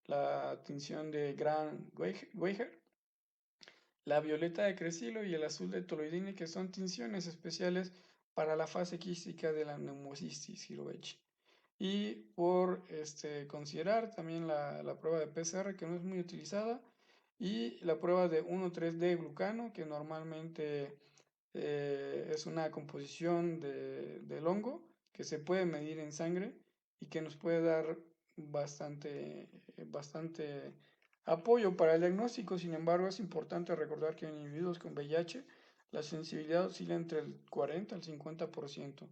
la tinción de Graham-Weiher, la violeta de Crecilo y el azul de toloidine, que son tinciones especiales para la fase quística de la neumocistis Hirovechi. Y por considerar también la prueba de PCR, que no es muy utilizada, y la prueba de 1,3-D glucano, que normalmente es una composición del hongo que se puede medir en sangre y que nos puede dar bastante apoyo para el diagnóstico. Sin embargo, es importante recordar que en individuos con VIH la sensibilidad oscila entre el 40 al 50%.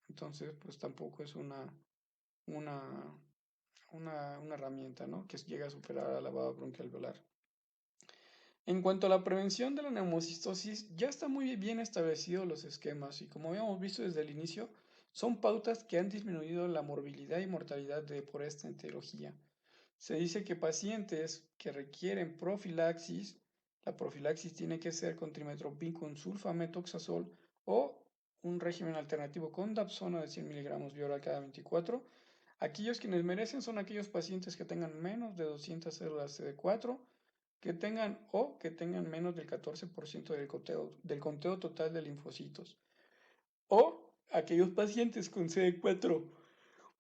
Entonces, pues tampoco es una, una herramienta, ¿no?, que llega a superar al lavado bronquialveolar. En cuanto a la prevención de la neumocistosis, ya están muy bien establecidos los esquemas y, como habíamos visto desde el inicio, son pautas que han disminuido la morbilidad y mortalidad por esta etiología. Se dice que pacientes que requieren profilaxis, la profilaxis tiene que ser con trimestoprim con sulfametoxazol o un régimen alternativo con dapsona de 100 miligramos vía oral cada 24, Aquellos quienes merecen son aquellos pacientes que tengan menos de 200 células CD4, que tengan menos del 14% del conteo total de linfocitos, o aquellos pacientes con CD4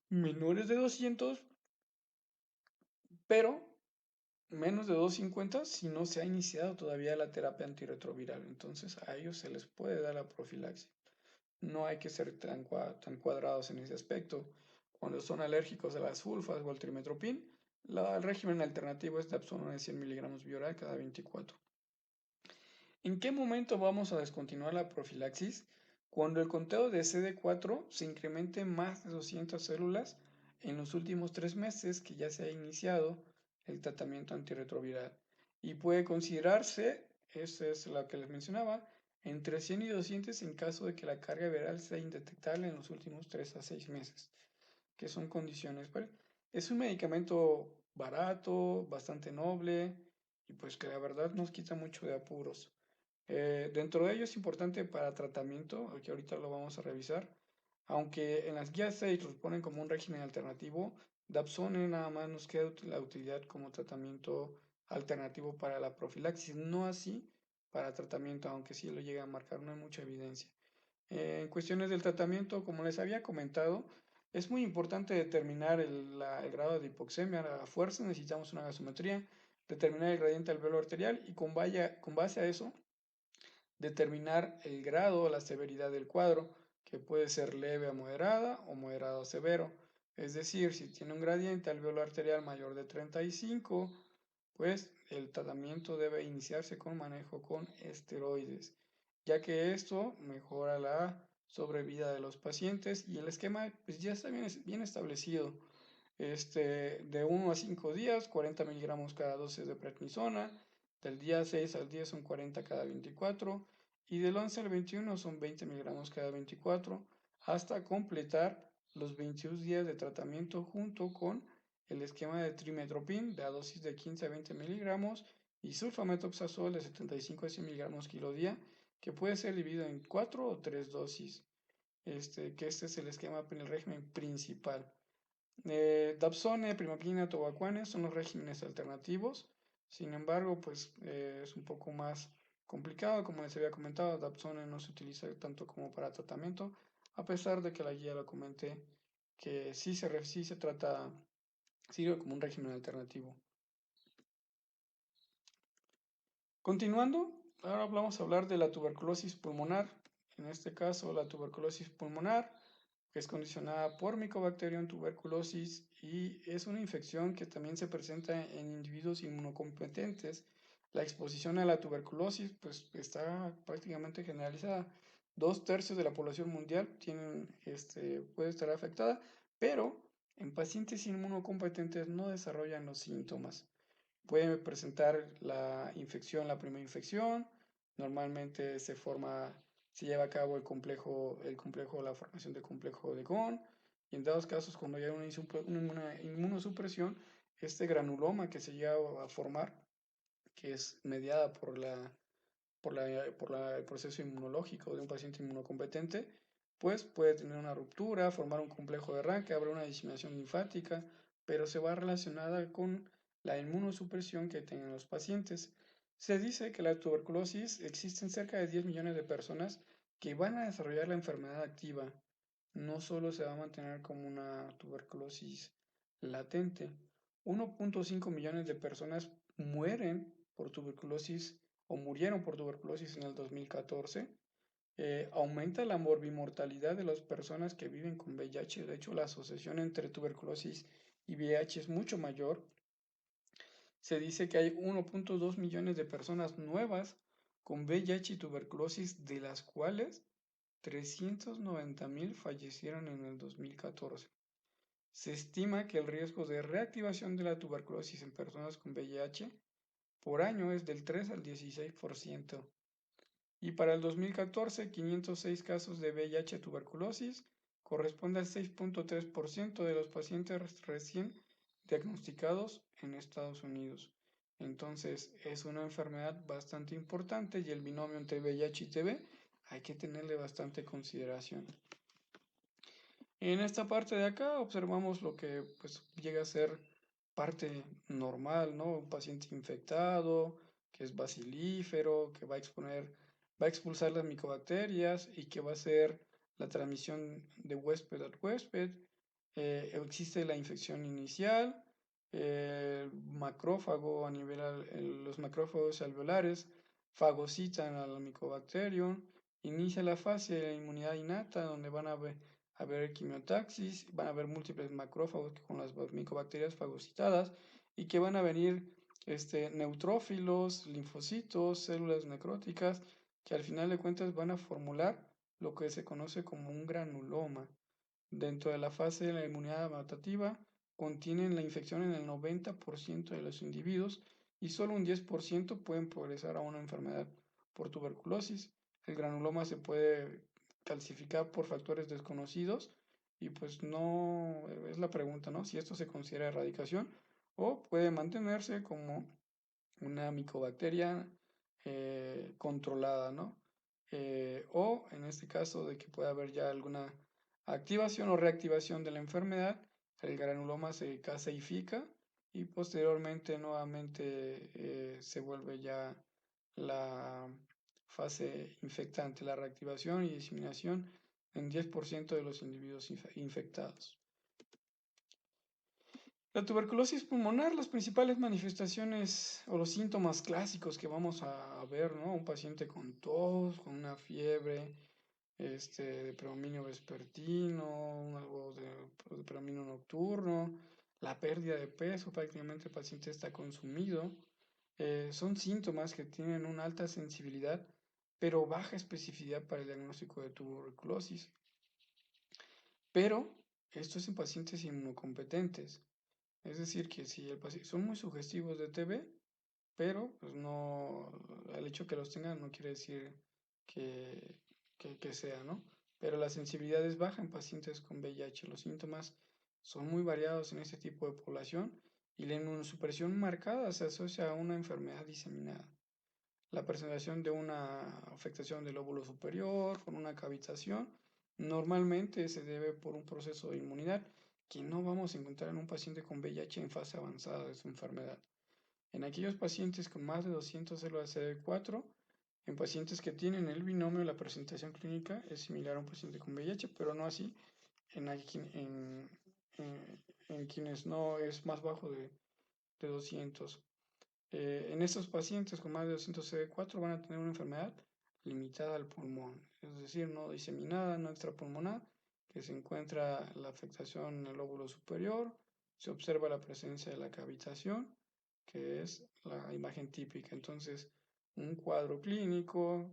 menores de 200, pero menos de 250 si no se ha iniciado todavía la terapia antirretroviral. Entonces a ellos se les puede dar la profilaxis. No hay que ser tan cuadrados en ese aspecto. Cuando son alérgicos a las sulfas o al trimetoprim, el régimen alternativo es Dapsone de 100 miligramos vía cada 24. ¿En qué momento vamos a descontinuar la profilaxis? Cuando el conteo de CD4 se incremente más de 200 células en los últimos 3 meses que ya se ha iniciado el tratamiento antirretroviral. Y puede considerarse, esa es la que les mencionaba, entre 100 y 200 en caso de que la carga viral sea indetectable en los últimos 3 a 6 meses, que son condiciones. ¿Vale? Es un medicamento barato, bastante noble y pues que la verdad nos quita mucho de apuros. Dentro de ello es importante para tratamiento, que ahorita lo vamos a revisar, aunque en las guías 6 los ponen como un régimen alternativo, Dapsone nada más nos queda la utilidad como tratamiento alternativo para la profilaxis, no así para tratamiento, aunque sí lo llega a marcar, no hay mucha evidencia. En cuestiones del tratamiento, como les había comentado, es muy importante determinar el grado de hipoxemia. A fuerza necesitamos una gasometría, determinar el gradiente alveolo arterial y con base a eso determinar el grado o la severidad del cuadro, que puede ser leve a moderada o moderado a severo. Es decir, si tiene un gradiente alveolo arterial mayor de 35, pues el tratamiento debe iniciarse con manejo con esteroides, ya que esto mejora la sobrevida de los pacientes y el esquema pues ya está bien establecido. De 1 a 5 días, 40 miligramos cada dosis de prednisona, del día 6 al 10 son 40 cada 24 y del 11 al 21 son 20 miligramos cada 24 hasta completar los 21 días de tratamiento junto con el esquema de trimetoprim de a dosis de 15 a 20 miligramos y sulfamethoxazol de 75 a 100 miligramos kilo día, que puede ser dividido en 4 o 3 dosis. Que este es el esquema en el régimen principal. Dapsone, primapina, tobacuane son los regímenes alternativos. Sin embargo, pues es un poco más complicado. Como les había comentado, Dapsone no se utiliza tanto como para tratamiento, a pesar de que la guía lo comenté que sí se trata, sirve como un régimen alternativo. Continuando, ahora vamos a hablar de la tuberculosis pulmonar. En este caso, la tuberculosis pulmonar que es condicionada por Mycobacterium tuberculosis y es una infección que también se presenta en individuos inmunocompetentes. La exposición a la tuberculosis pues está prácticamente generalizada. 2/3 de la población mundial puede estar afectada, pero en pacientes inmunocompetentes no desarrollan los síntomas. Puede presentar la infección, la primera infección, normalmente se lleva a cabo la formación del complejo de Ghon, y en dados casos cuando hay una inmunosupresión, este granuloma que se llega a formar, que es mediada por el proceso inmunológico de un paciente inmunocompetente, pues puede tener una ruptura, formar un complejo de Ranke, habrá una diseminación linfática, pero se va relacionada con la inmunosupresión que tienen los pacientes. Se dice que la tuberculosis existen cerca de 10 millones de personas que van a desarrollar la enfermedad activa. No solo se va a mantener como una tuberculosis latente. 1.5 millones de personas mueren por tuberculosis o murieron por tuberculosis en el 2014. Aumenta la morbimortalidad de las personas que viven con VIH. De hecho, la asociación entre tuberculosis y VIH es mucho mayor. Se dice que hay 1.2 millones de personas nuevas con VIH y tuberculosis, de las cuales 390.000 fallecieron en el 2014. Se estima que el riesgo de reactivación de la tuberculosis en personas con VIH por año es del 3 al 16%. Y para el 2014, 506 casos de VIH tuberculosis corresponde al 6.3% de los pacientes recién diagnosticados en Estados Unidos. Entonces es una enfermedad bastante importante y el binomio entre VIH y TB hay que tenerle bastante consideración. En esta parte de acá observamos lo que pues llega a ser parte normal, ¿no? Un paciente infectado, que es bacilífero, que va a exponer, va a expulsar las micobacterias y que va a ser la transmisión de huésped al huésped. Existe la infección inicial, el macrófago a nivel, los macrófagos alveolares fagocitan al micobacterium, inicia la fase de la inmunidad innata, donde van a haber quimiotaxis, van a haber múltiples macrófagos con las micobacterias fagocitadas y que van a venir neutrófilos, linfocitos, células necróticas, que al final de cuentas van a formular lo que se conoce como un granuloma. Dentro de la fase de la inmunidad adaptativa, contienen la infección en el 90% de los individuos y solo un 10% pueden progresar a una enfermedad por tuberculosis. El granuloma se puede calcificar por factores desconocidos y pues no es la pregunta, ¿no? Si esto se considera erradicación o puede mantenerse como una micobacteria controlada, ¿no? O en este caso de que pueda haber ya alguna activación o reactivación de la enfermedad, el granuloma se caseifica y posteriormente nuevamente se vuelve ya la fase infectante, la reactivación y diseminación en 10% de los individuos infectados. La tuberculosis pulmonar, las principales manifestaciones o los síntomas clásicos que vamos a ver, ¿no? Un paciente con tos, con una fiebre, de predominio vespertino, algo de predominio nocturno, la pérdida de peso, prácticamente el paciente está consumido. Son síntomas que tienen una alta sensibilidad, pero baja especificidad para el diagnóstico de tuberculosis. Pero esto es en pacientes inmunocompetentes. Es decir, que si el paciente son muy sugestivos de TB, pero pues no, el hecho que los tengan no quiere decir que, que sea, ¿no? Pero la sensibilidad es baja en pacientes con VIH. Los síntomas son muy variados en este tipo de población y la inmunosupresión marcada se asocia a una enfermedad diseminada. La presentación de una afectación del lóbulo superior con una cavitación normalmente se debe por un proceso de inmunidad que no vamos a encontrar en un paciente con VIH en fase avanzada de su enfermedad. En aquellos pacientes con más de 200 células CD4, en pacientes que tienen el binomio, la presentación clínica es similar a un paciente con VIH, pero no así en quienes no es más bajo de 200. En estos pacientes con más de 200 CD4 van a tener una enfermedad limitada al pulmón, es decir, no diseminada, no extrapulmonar, que se encuentra la afectación en el lóbulo superior, se observa la presencia de la cavitación, que es la imagen típica. Entonces, un cuadro clínico,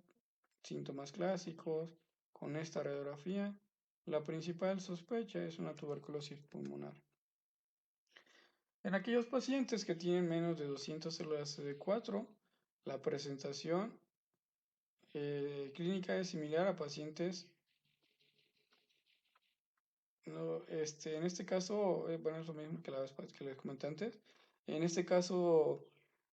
síntomas clásicos, con esta radiografía, la principal sospecha es una tuberculosis pulmonar. En aquellos pacientes que tienen menos de 200 células CD4, la presentación clínica es similar a pacientes, no, en este caso, bueno, es lo mismo que la vez que les comenté antes. En este caso,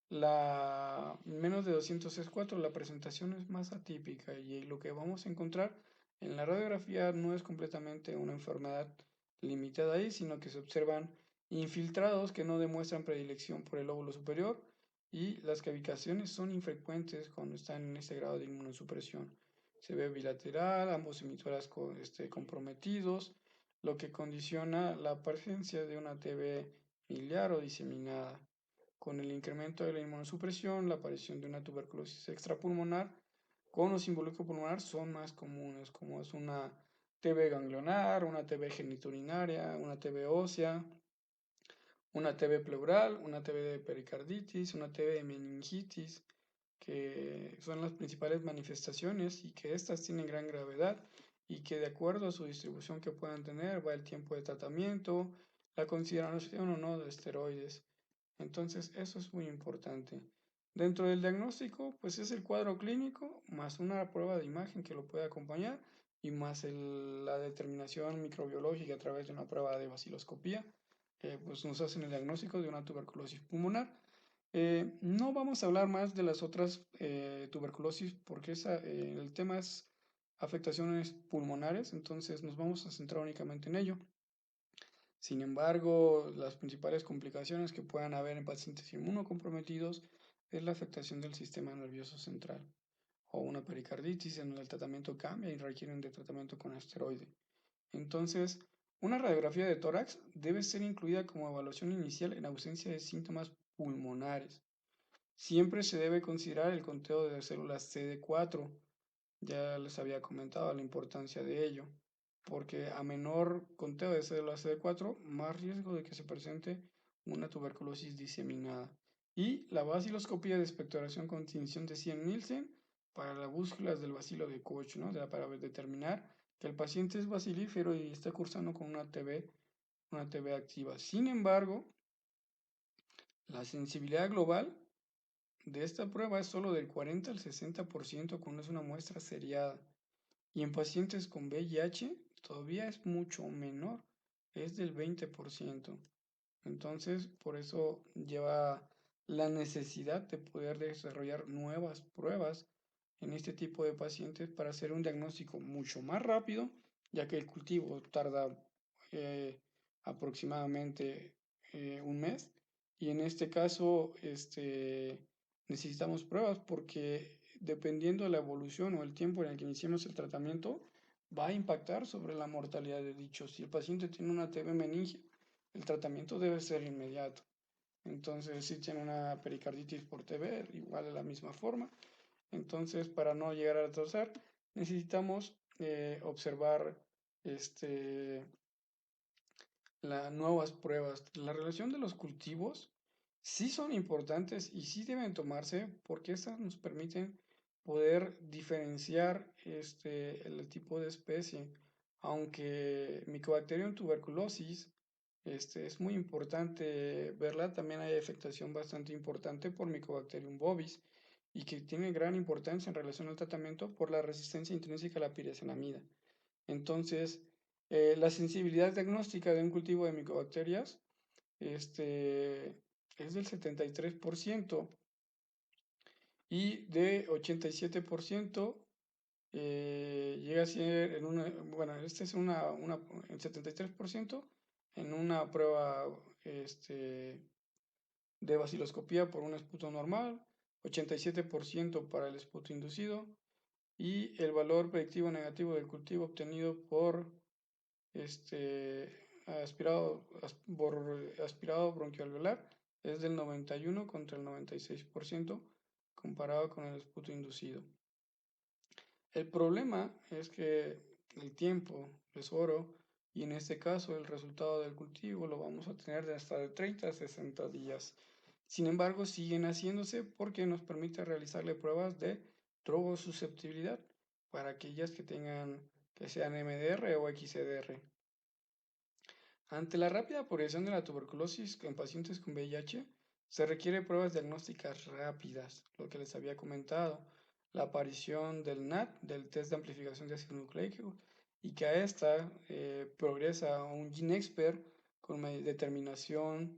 la menos de 200 CD4, la presentación es más atípica y lo que vamos a encontrar en la radiografía no es completamente una enfermedad limitada ahí, sino que se observan infiltrados que no demuestran predilección por el lóbulo superior y las cavitaciones son infrecuentes cuando están en este grado de inmunosupresión. Se ve bilateral, ambos emisoras comprometidos, lo que condiciona la presencia de una TB miliar o diseminada. Con el incremento de la inmunosupresión, la aparición de una tuberculosis extrapulmonar con o sin pulmonar son más comunes, como es una TB ganglionar, una TB genitourinaria, una TB ósea, una TB pleural, una TB de pericarditis, una TB de meningitis, que son las principales manifestaciones y que estas tienen gran gravedad y que de acuerdo a su distribución que puedan tener va el tiempo de tratamiento, la consideración o no de esteroides. Entonces, eso es muy importante. Dentro del diagnóstico, pues es el cuadro clínico más una prueba de imagen que lo puede acompañar y más la determinación microbiológica a través de una prueba de baciloscopía, pues nos hacen el diagnóstico de una tuberculosis pulmonar. No vamos a hablar más de las otras tuberculosis porque el tema es afectaciones pulmonares, entonces nos vamos a centrar únicamente en ello. Sin embargo, las principales complicaciones que puedan haber en pacientes inmunocomprometidos es la afectación del sistema nervioso central o una pericarditis en donde el tratamiento cambia y requieren de tratamiento con esteroide. Entonces, una radiografía de tórax debe ser incluida como evaluación inicial en ausencia de síntomas pulmonares. Siempre se debe considerar el conteo de células CD4. Ya les había comentado la importancia de ello, porque a menor conteo de células CD4, más riesgo de que se presente una tuberculosis diseminada. Y la baciloscopía de expectoración con tinción de Cien-Nielsen para las búsquedas del bacilo de Koch, ¿no? Para determinar que el paciente es bacilífero y está cursando con una TB activa. Sin embargo, la sensibilidad global de esta prueba es solo del 40 al 60% cuando es una muestra seriada. Y en pacientes con VIH todavía es mucho menor, es del 20%. Entonces, por eso lleva la necesidad de poder desarrollar nuevas pruebas en este tipo de pacientes para hacer un diagnóstico mucho más rápido, ya que el cultivo tarda eh, aproximadamente un mes. Y en este caso, necesitamos pruebas porque dependiendo de la evolución o el tiempo en el que iniciemos el tratamiento, va a impactar sobre la mortalidad de dicho. Si el paciente tiene una TB meningia, el tratamiento debe ser inmediato. Entonces, si tiene una pericarditis por TB, igual de la misma forma. Entonces, para no llegar a retrasar, necesitamos observar este, las nuevas pruebas. La relación de los cultivos sí son importantes y sí deben tomarse porque estas nos permiten poder diferenciar el tipo de especie. Aunque Mycobacterium tuberculosis es muy importante verla, también hay afectación bastante importante por Mycobacterium bovis y que tiene gran importancia en relación al tratamiento por la resistencia intrínseca a la piracetamida. Entonces, la sensibilidad diagnóstica de un cultivo de micobacterias es del 73% y de 87% llega a ser en una, bueno, este es en 73% en una prueba de baciloscopía por un esputo normal, 87% para el esputo inducido y el valor predictivo negativo del cultivo obtenido por aspirado bronquialveolar es del 91 contra el 96% comparado con el esputo inducido. El problema es que el tiempo es oro y en este caso el resultado del cultivo lo vamos a tener de hasta de 30 a 60 días. Sin embargo, siguen haciéndose porque nos permite realizarle pruebas de trobosusceptibilidad para aquellas que sean MDR o XDR. Ante la rápida progresión de la tuberculosis en pacientes con VIH, se requiere pruebas diagnósticas rápidas, lo que les había comentado, la aparición del NAT, del test de amplificación de ácido nucleico, y que a esta progresa un GeneXpert con determinación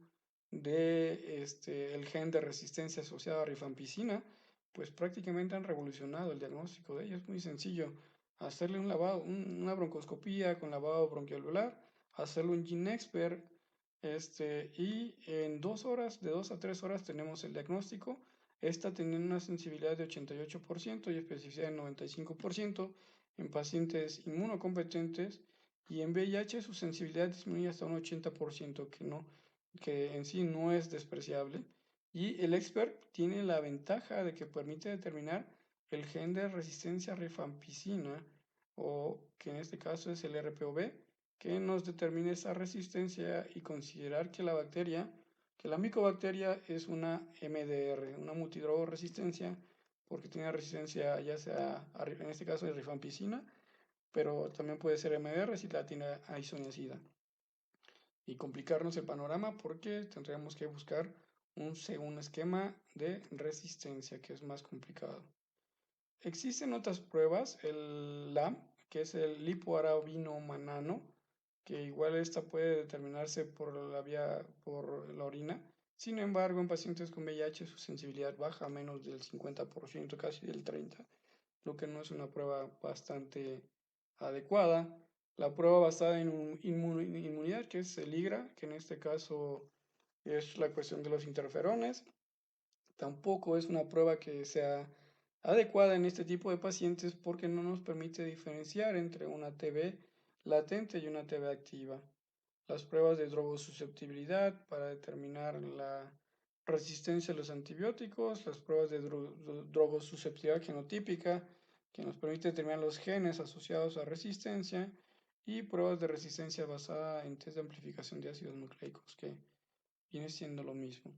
de el gen de resistencia asociado a rifampicina, pues prácticamente han revolucionado el diagnóstico de ello. Es muy sencillo, hacerle un lavado, una broncoscopía con lavado bronquialveolar, hacerlo un GeneXpert, y en 2 horas, de 2 a 3 horas tenemos el diagnóstico. Esta tiene una sensibilidad de 88% y especificidad de 95% en pacientes inmunocompetentes y en VIH su sensibilidad disminuye hasta un 80%, que en sí no es despreciable. Y el expert tiene la ventaja de que permite determinar el gen de resistencia a rifampicina, o que en este caso es el RPOB, que nos determine esa resistencia y considerar que que la micobacteria es una MDR, una multidrogoresistencia, porque tiene resistencia ya sea, en este caso, de rifampicina, pero también puede ser MDR si la tiene a isoniazida. Y complicarnos el panorama porque tendríamos que buscar un esquema de resistencia que es más complicado. Existen otras pruebas, el LAM, que es el lipoarabino manano, que igual esta puede determinarse por la orina. Sin embargo, en pacientes con VIH su sensibilidad baja a menos del 50%, casi del 30%. lo que no es una prueba bastante adecuada. La prueba basada en inmunidad, que es el IGRA, que en este caso es la cuestión de los interferones, tampoco es una prueba que sea adecuada en este tipo de pacientes porque no nos permite diferenciar entre una TB latente y una TB activa. Las pruebas de drogosusceptibilidad para determinar la resistencia a los antibióticos, las pruebas de drogosusceptibilidad genotípica, que nos permite determinar los genes asociados a resistencia, y pruebas de resistencia basada en test de amplificación de ácidos nucleicos, que viene siendo lo mismo.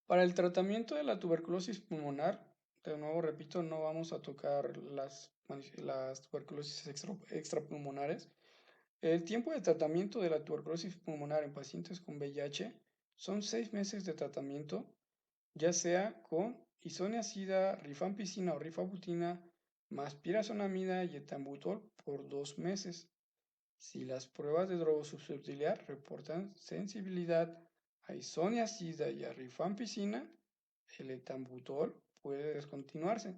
Para el tratamiento de la tuberculosis pulmonar, de nuevo repito, no vamos a tocar las tuberculosis extrapulmonares. El tiempo de tratamiento de la tuberculosis pulmonar en pacientes con VIH son 6 meses de tratamiento, ya sea con isoniazida, rifampicina o rifabutina, más pirazonamida y etambutol por 2 meses. Si las pruebas de drogosusceptibilidad reportan sensibilidad a isoniazida y a rifampicina, el etambutol puede descontinuarse.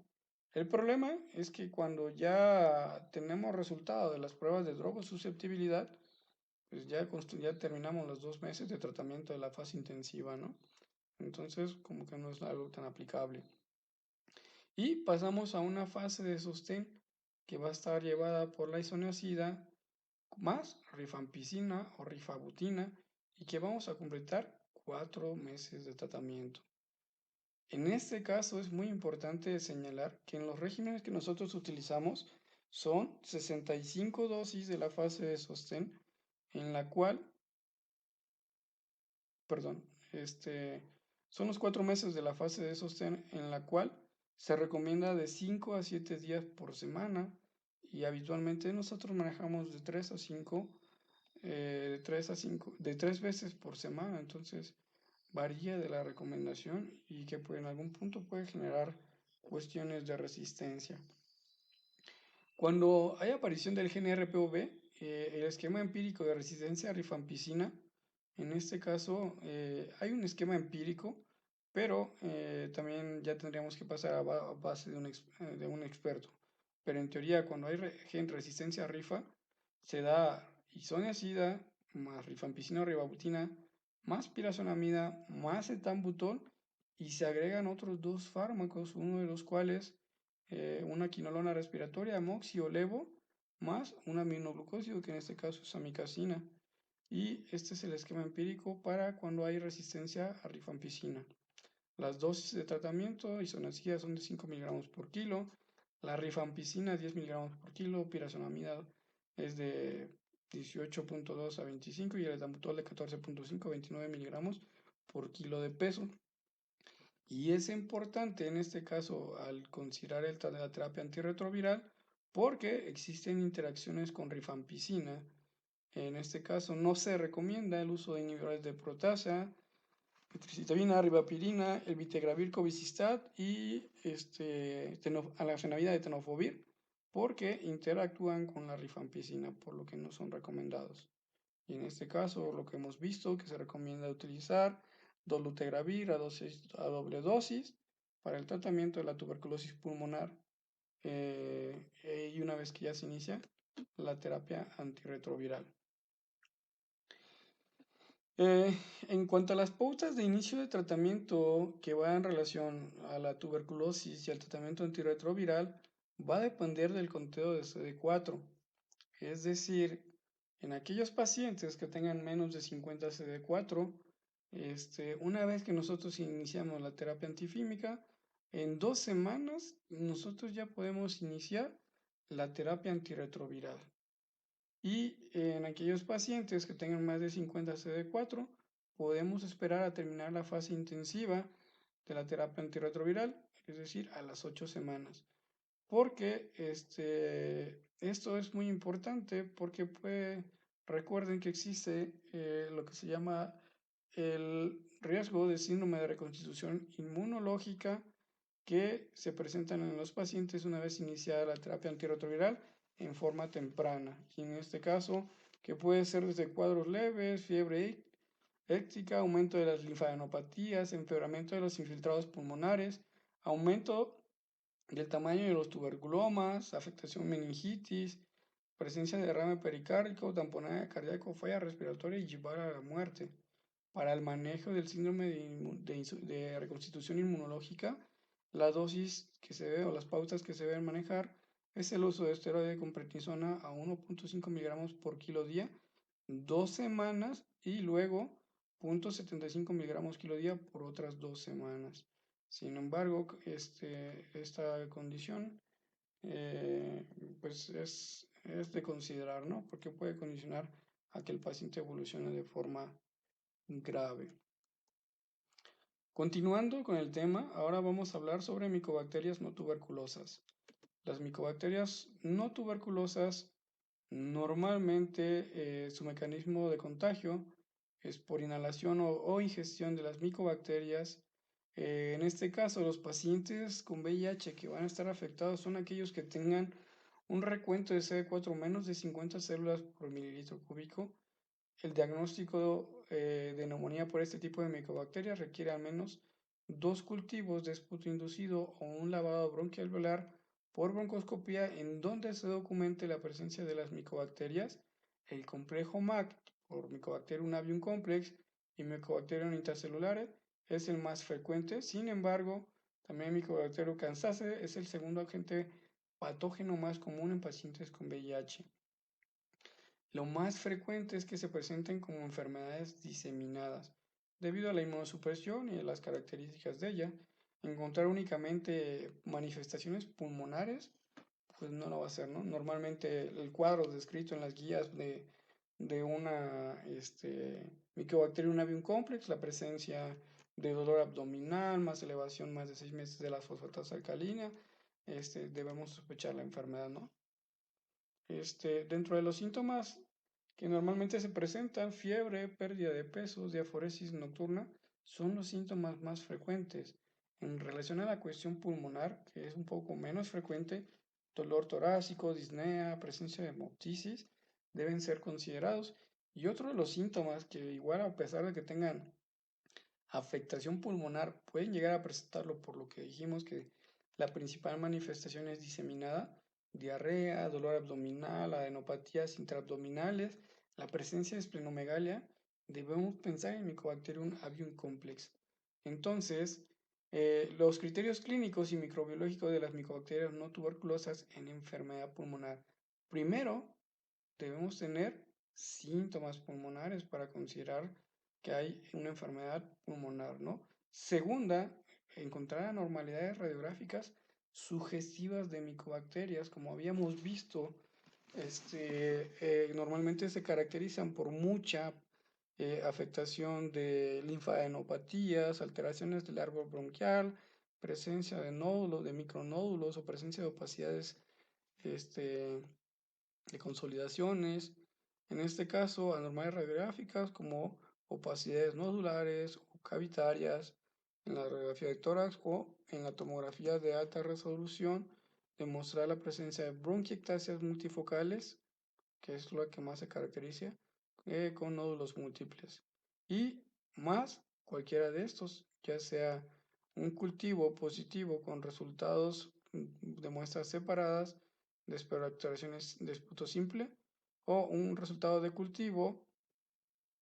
El problema es que cuando ya tenemos resultado de las pruebas de drogosusceptibilidad, pues ya terminamos los 2 meses de tratamiento de la fase intensiva, ¿no? Entonces, como que no es algo tan aplicable. Y pasamos a una fase de sostén que va a estar llevada por la isoniazida más rifampicina o rifabutina y que vamos a completar 4 meses de tratamiento. En este caso es muy importante señalar que en los regímenes que nosotros utilizamos son 65 dosis de la fase de sostén, en la cual, perdón, son los 4 meses de la fase de sostén en la cual se recomienda de 5 a 7 días por semana y habitualmente nosotros manejamos de 3 a 5 de 3 a 5, de 3 veces por semana, entonces varía de la recomendación y que en algún punto puede generar cuestiones de resistencia. Cuando hay aparición del gen RPOB, el esquema empírico de resistencia a rifampicina, en este caso hay un esquema empírico, pero también ya tendríamos que pasar a base de un experto. Pero en teoría, cuando hay gen resistencia a rifa, se da isoniazida más rifampicina o ribabutina más pirazonamida más etambutol y se agregan otros 2 fármacos, uno de los cuales una quinolona respiratoria, amoxi o levo, más un aminoglucósido, que en este caso es amicacina. Y este es el esquema empírico para cuando hay resistencia a rifampicina. Las dosis de tratamiento isoniazida son de 5 miligramos por kilo, la rifampicina 10 miligramos por kilo, pirazonamida es de 18.2 a 25 y el etambutol de 14.5 a 29 miligramos por kilo de peso. Y es importante en este caso al considerar la terapia antirretroviral porque existen interacciones con rifampicina. En este caso no se recomienda el uso de inhibidores de proteasa, petricitabina, ribapirina, el vitegravir, cobicistat y alafenamida de tenofovir porque interactúan con la rifampicina, por lo que no son recomendados. Y en este caso, lo que hemos visto que se recomienda utilizar dolutegravir a doble dosis para el tratamiento de la tuberculosis pulmonar y una vez que ya se inicia la terapia antirretroviral. En cuanto a las pautas de inicio de tratamiento que va en relación a la tuberculosis y al tratamiento antirretroviral, va a depender del conteo de CD4. Es decir, en aquellos pacientes que tengan menos de 50 CD4, una vez que nosotros iniciamos la terapia antifímica, en 2 semanas nosotros ya podemos iniciar la terapia antirretroviral. Y en aquellos pacientes que tengan más de 50 CD4, podemos esperar a terminar la fase intensiva de la terapia antirretroviral, es decir, a las 8 semanas. Porque esto es muy importante porque recuerden que existe lo que se llama el riesgo de síndrome de reconstitución inmunológica que se presentan en los pacientes una vez iniciada la terapia antirretroviral en forma temprana. Y en este caso, que puede ser desde cuadros leves, fiebre éctica, aumento de las linfadenopatías, empeoramiento de los infiltrados pulmonares, aumento del tamaño de los tuberculomas, afectación meningitis, presencia de derrame pericárdico, tamponaje cardíaco, falla respiratoria y llevar a la muerte. Para el manejo del síndrome de reconstitución inmunológica, la dosis que se debe o las pautas que se deben manejar es el uso de esteroide con prednisona a 1.5 miligramos por kilo día, 2 semanas y luego 0.75 miligramos kilo día por otras 2 semanas. Sin embargo, esta condición eh, pues es de considerar, ¿no? Porque puede condicionar a que el paciente evolucione de forma grave. Continuando con el tema, ahora vamos a hablar sobre micobacterias no tuberculosas. Las micobacterias no tuberculosas normalmente su mecanismo de contagio es por inhalación o ingestión de las micobacterias. En este caso, los pacientes con VIH que van a estar afectados son aquellos que tengan un recuento de CD4 menos de 50 células por mililitro cúbico. El diagnóstico de neumonía por este tipo de micobacterias requiere al menos 2 cultivos de esputo inducido o un lavado bronquialveolar por broncoscopía en donde se documente la presencia de las micobacterias, el complejo MAC por Mycobacterium avium complex y Mycobacterium intracelulares es el más frecuente. Sin embargo, también Mycobacterium cancer es el segundo agente patógeno más común en pacientes con VIH. Lo más frecuente es que se presenten como enfermedades diseminadas. Debido a la inmunosupresión y a las características de ella, encontrar únicamente manifestaciones pulmonares, pues no lo va a ser, ¿no? Normalmente el cuadro descrito en las guías de una Mycobacterium avium complex, la presencia de dolor abdominal, más elevación más de 6 meses de la fosfatasa alcalina, debemos sospechar la enfermedad, ¿no? Dentro de los síntomas que normalmente se presentan, fiebre, pérdida de peso, diaforesis nocturna, son los síntomas más frecuentes. En relación a la cuestión pulmonar, que es un poco menos frecuente, dolor torácico, disnea, presencia de hemoptisis, deben ser considerados. Y otro de los síntomas que igual a pesar de que tengan afectación pulmonar, pueden llegar a presentarlo por lo que dijimos que la principal manifestación es diseminada, diarrea, dolor abdominal, adenopatías intraabdominales, la presencia de esplenomegalia, debemos pensar en Mycobacterium avium complex. Entonces, los criterios clínicos y microbiológicos de las micobacterias no tuberculosas en enfermedad pulmonar. Primero, debemos tener síntomas pulmonares para considerar que hay una enfermedad pulmonar, ¿no? Segunda, encontrar anormalidades radiográficas sugestivas de micobacterias, como habíamos visto, normalmente se caracterizan por mucha afectación de linfadenopatías, alteraciones del árbol bronquial, presencia de nódulos, de micronódulos o presencia de opacidades este, de consolidaciones, en este caso anormales radiográficas como opacidades nodulares o cavitarias en la radiografía de tórax o en la tomografía de alta resolución, demostrar la presencia de bronquiectasias multifocales, que es lo que más se caracteriza, con nódulos múltiples. Y más cualquiera de estos, ya sea un cultivo positivo con resultados de muestras separadas de exploraciones de esputo simple o un resultado de cultivo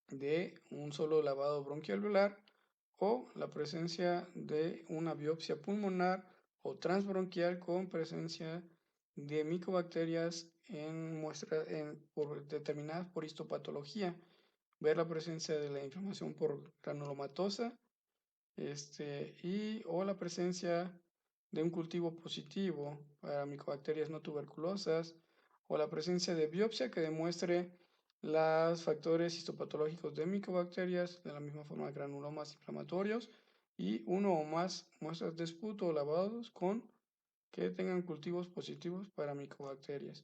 de un solo lavado bronquialveolar o la presencia de una biopsia pulmonar o transbronquial con presencia de micobacterias en muestras determinadas por histopatología, ver la presencia de la inflamación por granulomatosa o la presencia de un cultivo positivo para micobacterias no tuberculosas o la presencia de biopsia que demuestre los factores histopatológicos de micobacterias, de la misma forma granulomas inflamatorios y uno o más muestras de esputo o lavados con que tengan cultivos positivos para micobacterias.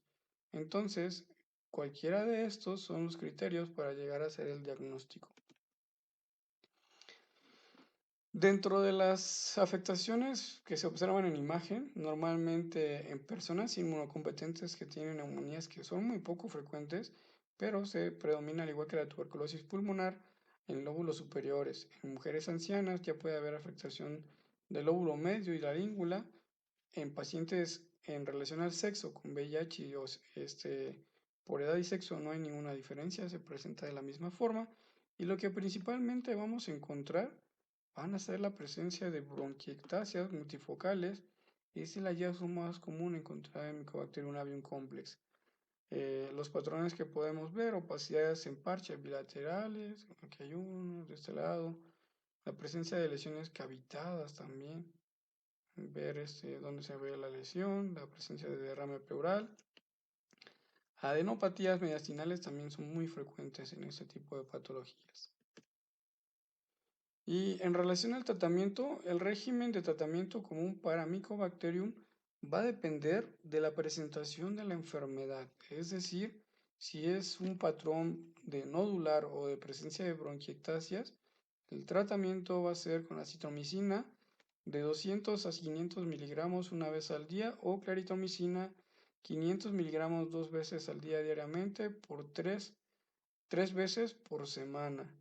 Entonces, cualquiera de estos son los criterios para llegar a hacer el diagnóstico. Dentro de las afectaciones que se observan en imagen, normalmente en personas inmunocompetentes que tienen neumonías que son muy poco frecuentes, pero se predomina al igual que la tuberculosis pulmonar en lóbulos superiores. En mujeres ancianas ya puede haber afectación del lóbulo medio y la língula, en pacientes en relación al sexo con VIH por edad y sexo no hay ninguna diferencia, se presenta de la misma forma y lo que principalmente vamos a encontrar van a ser la presencia de bronquiectasias multifocales, es el hallazgo más común encontrado en Mycobacterium avium complex. Los patrones que podemos ver, opacidades en parches bilaterales, aquí hay uno de este lado, la presencia de lesiones cavitadas también, ver dónde se ve la lesión, la presencia de derrame pleural. Adenopatías mediastinales también son muy frecuentes en este tipo de patologías. Y en relación al tratamiento, el régimen de tratamiento común para Mycobacterium va a depender de la presentación de la enfermedad, es decir, si es un patrón de nodular o de presencia de bronquiectasias, el tratamiento va a ser con acitromicina de 200 a 500 miligramos una vez al día o claritromicina 500 miligramos dos veces al día diariamente por tres veces por semana.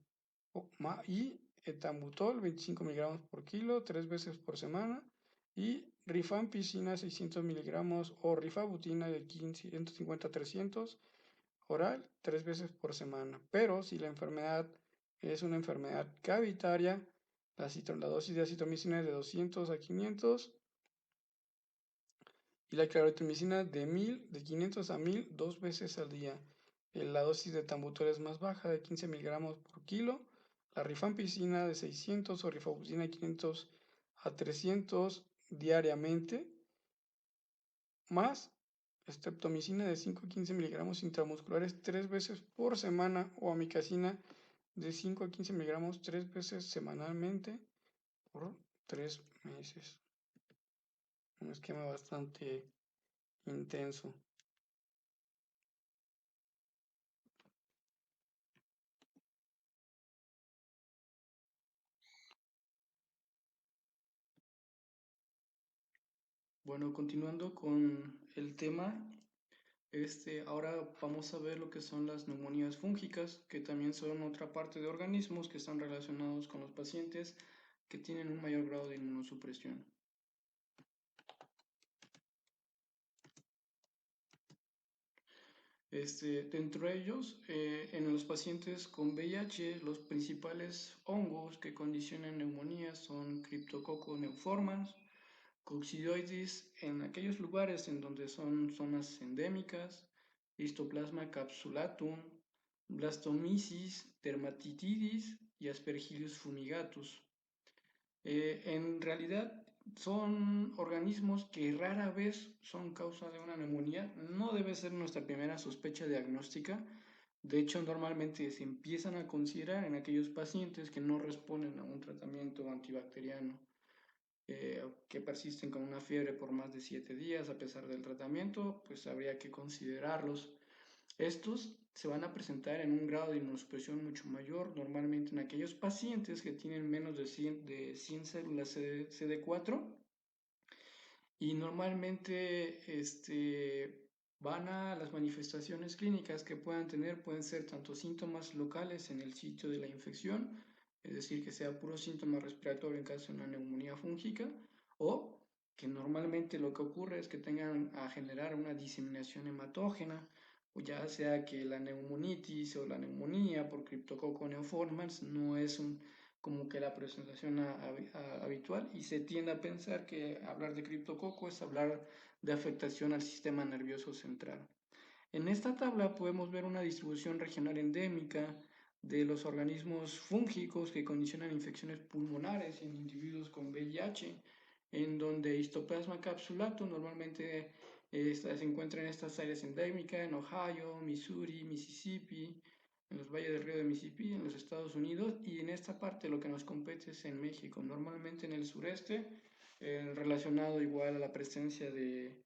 Y etambutol 25 miligramos por kilo, tres veces por semana. Y rifampicina 600 miligramos o rifabutina de 150 a 300 oral, tres veces por semana. Pero si la enfermedad es una enfermedad cavitaria, la dosis de acitromicina es de 200 a 500 y la claritromicina de 500 a 1000 dos veces al día. La dosis de tambutol es más baja, de 15 miligramos por kilo. La rifampicina de 600 o rifabutina de 500 a 300 diariamente, más streptomicina de 5 a 15 miligramos intramusculares tres veces por semana o amicacina de 5 a 15 miligramos tres veces semanalmente por 3 meses. Un esquema bastante intenso. Bueno, continuando con el tema, ahora vamos a ver lo que son las neumonías fúngicas, que también son otra parte de organismos que están relacionados con los pacientes que tienen un mayor grado de inmunosupresión. Dentro de ellos, en los pacientes con VIH, los principales hongos que condicionan neumonías son Cryptococcus neoformans, coccidioides en aquellos lugares en donde son zonas endémicas, Histoplasma capsulatum, Blastomyces dermatitidis y Aspergillus fumigatus. En realidad son organismos que rara vez son causa de una neumonía. No debe ser nuestra primera sospecha diagnóstica. De hecho, normalmente se empiezan a considerar en aquellos pacientes que no responden a un tratamiento antibacteriano, que persisten con una fiebre por más de 7 días a pesar del tratamiento, pues habría que considerarlos. Estos se van a presentar en un grado de inmunosupresión mucho mayor, normalmente en aquellos pacientes que tienen menos de 100 células CD4 y normalmente van a las manifestaciones clínicas que puedan tener, pueden ser tanto síntomas locales en el sitio de la infección, es decir, que sea puro síntoma respiratorio en caso de una neumonía fúngica, o que normalmente lo que ocurre es que tengan a generar una diseminación hematógena, o ya sea que la neumonitis o la neumonía por Cryptococcus neoformans no es como que la presentación habitual y se tiende a pensar que hablar de criptococo es hablar de afectación al sistema nervioso central. En esta tabla podemos ver una distribución regional endémica de los organismos fúngicos que condicionan infecciones pulmonares en individuos con VIH, en donde Histoplasma capsulatum normalmente se encuentra en estas áreas endémicas, en Ohio, Missouri, Mississippi, en los valles del río de Mississippi, en los Estados Unidos, y en esta parte lo que nos compete es en México, normalmente en el sureste, relacionado igual a la presencia de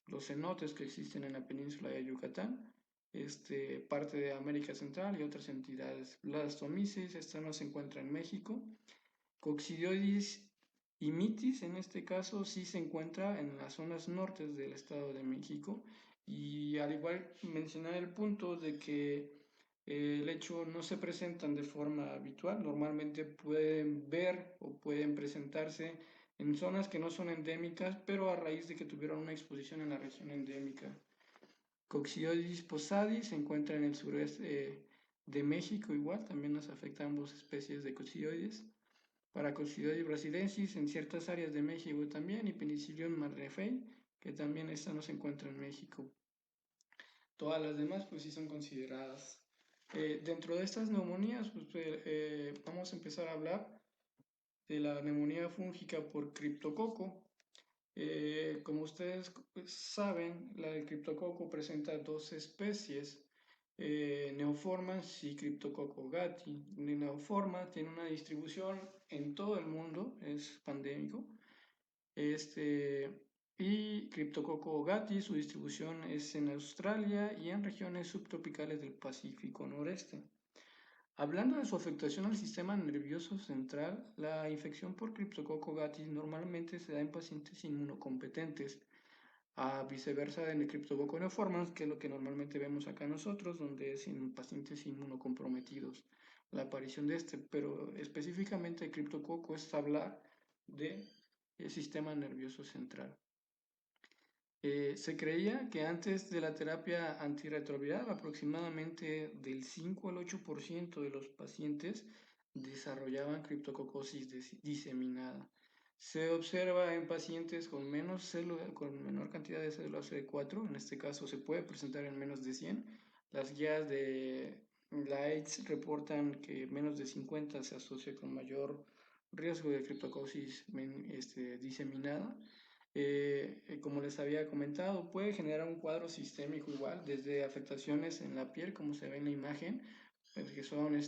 los cenotes que existen en la península de Yucatán, parte de América Central y otras entidades. Blastomyces, esta no se encuentra en México. Coccidioides y mitis, en este caso, sí se encuentra en las zonas nortes del Estado de México. Y al igual mencionar el punto de que el hecho no se presentan de forma habitual, normalmente pueden ver o pueden presentarse en zonas que no son endémicas, pero a raíz de que tuvieron una exposición en la región endémica. Coccidioides posadi se encuentra en el sureste de México, igual, también nos afecta a ambas especies de coccidioides. Paracoccidioides brasilensis en ciertas áreas de México también, y Penicillium marrefei, que también esta no se encuentra en México. Todas las demás, pues sí son consideradas. Dentro de estas neumonías, pues vamos a empezar a hablar de la neumonía fúngica por criptococo. Como ustedes pues, saben, la del criptococo presenta dos especies, Neoformas y Cryptococcus gattii. Neoforma tiene una distribución en todo el mundo, es pandémico. Y Cryptococcus gattii, su distribución es en Australia y en regiones subtropicales del Pacífico noreste. Hablando de su afectación al sistema nervioso central, la infección por Cryptococcus gattii normalmente se da en pacientes inmunocompetentes, a viceversa de Cryptococcus neoformans, que es lo que normalmente vemos acá nosotros, donde es en pacientes inmunocomprometidos la aparición de este, pero específicamente el Cryptococcus es hablar del sistema nervioso central. Se creía que antes de la terapia antirretroviral, aproximadamente del 5 al 8% de los pacientes desarrollaban criptococosis diseminada. Se observa en pacientes con con menor cantidad de células CD4, en este caso se puede presentar en menos de 100. Las guías de la AIDS reportan que menos de 50 se asocia con mayor riesgo de criptococosis diseminada. Como les había comentado, puede generar un cuadro sistémico igual, desde afectaciones en la piel, como se ve en la imagen, pues, que son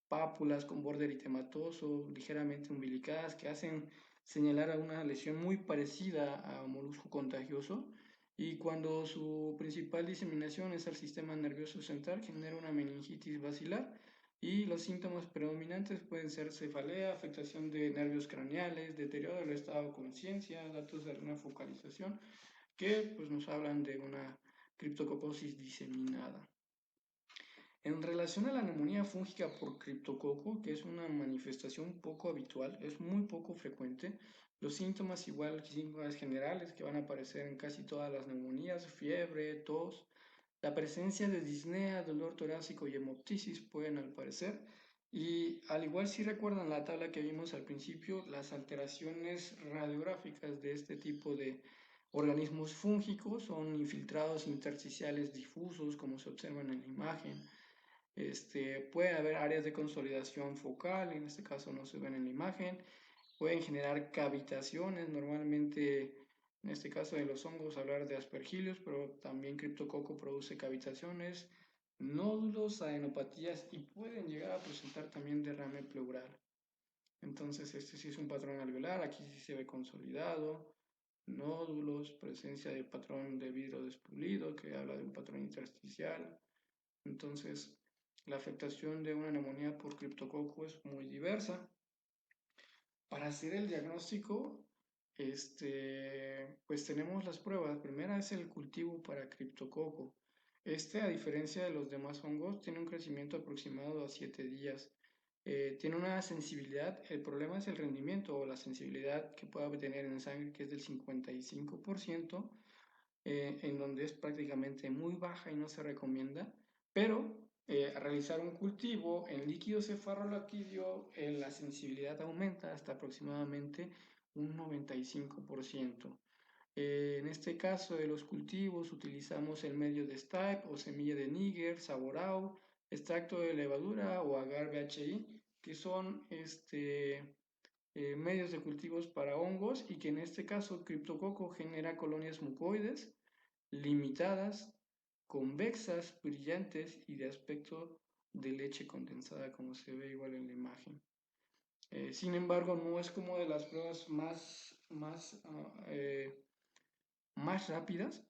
pápulas con borde eritematoso, ligeramente umbilicadas, que hacen señalar a una lesión muy parecida a un molusco contagioso. Y cuando su principal diseminación es al sistema nervioso central, genera una meningitis basilar, y los síntomas predominantes pueden ser cefalea, afectación de nervios craneales, deterioro del estado de conciencia, datos de una focalización, que pues, nos hablan de una criptococosis diseminada. En relación a la neumonía fúngica por criptococo, que es una manifestación poco habitual, es muy poco frecuente, los síntomas igual que síntomas generales que van a aparecer en casi todas las neumonías, fiebre, tos, la presencia de disnea, dolor torácico y hemoptisis pueden aparecer. Y al igual si recuerdan la tabla que vimos al principio, las alteraciones radiográficas de este tipo de organismos fúngicos son infiltrados intersticiales difusos, como se observan en la imagen. Puede haber áreas de consolidación focal, en este caso no se ven en la imagen. Pueden generar cavitaciones, normalmente en este caso de los hongos hablar de aspergillos, pero también criptococo produce cavitaciones, nódulos, adenopatías y pueden llegar a presentar también derrame pleural. Entonces este sí es un patrón alveolar, aquí sí se ve consolidado, nódulos, presencia de patrón de vidrio despulido que habla de un patrón intersticial. Entonces la afectación de una neumonía por criptococo es muy diversa. Para hacer el diagnóstico, pues tenemos las pruebas. Primera es el cultivo para criptococo. A diferencia de los demás hongos, tiene un crecimiento aproximado a 7 días. Tiene una sensibilidad, el problema es el rendimiento o la sensibilidad que pueda obtener en sangre, que es del 55%, en donde es prácticamente muy baja y no se recomienda, pero realizar un cultivo en líquido cefalorraquídeo, la sensibilidad aumenta hasta aproximadamente un 95%. En este caso de los cultivos utilizamos el medio de Stipe o semilla de Níger, Saborau, extracto de levadura o agar BHI, que son medios de cultivos para hongos y que en este caso criptococo genera colonias mucoides limitadas, convexas, brillantes y de aspecto de leche condensada, como se ve igual en la imagen. Sin embargo, no es como de las pruebas más rápidas,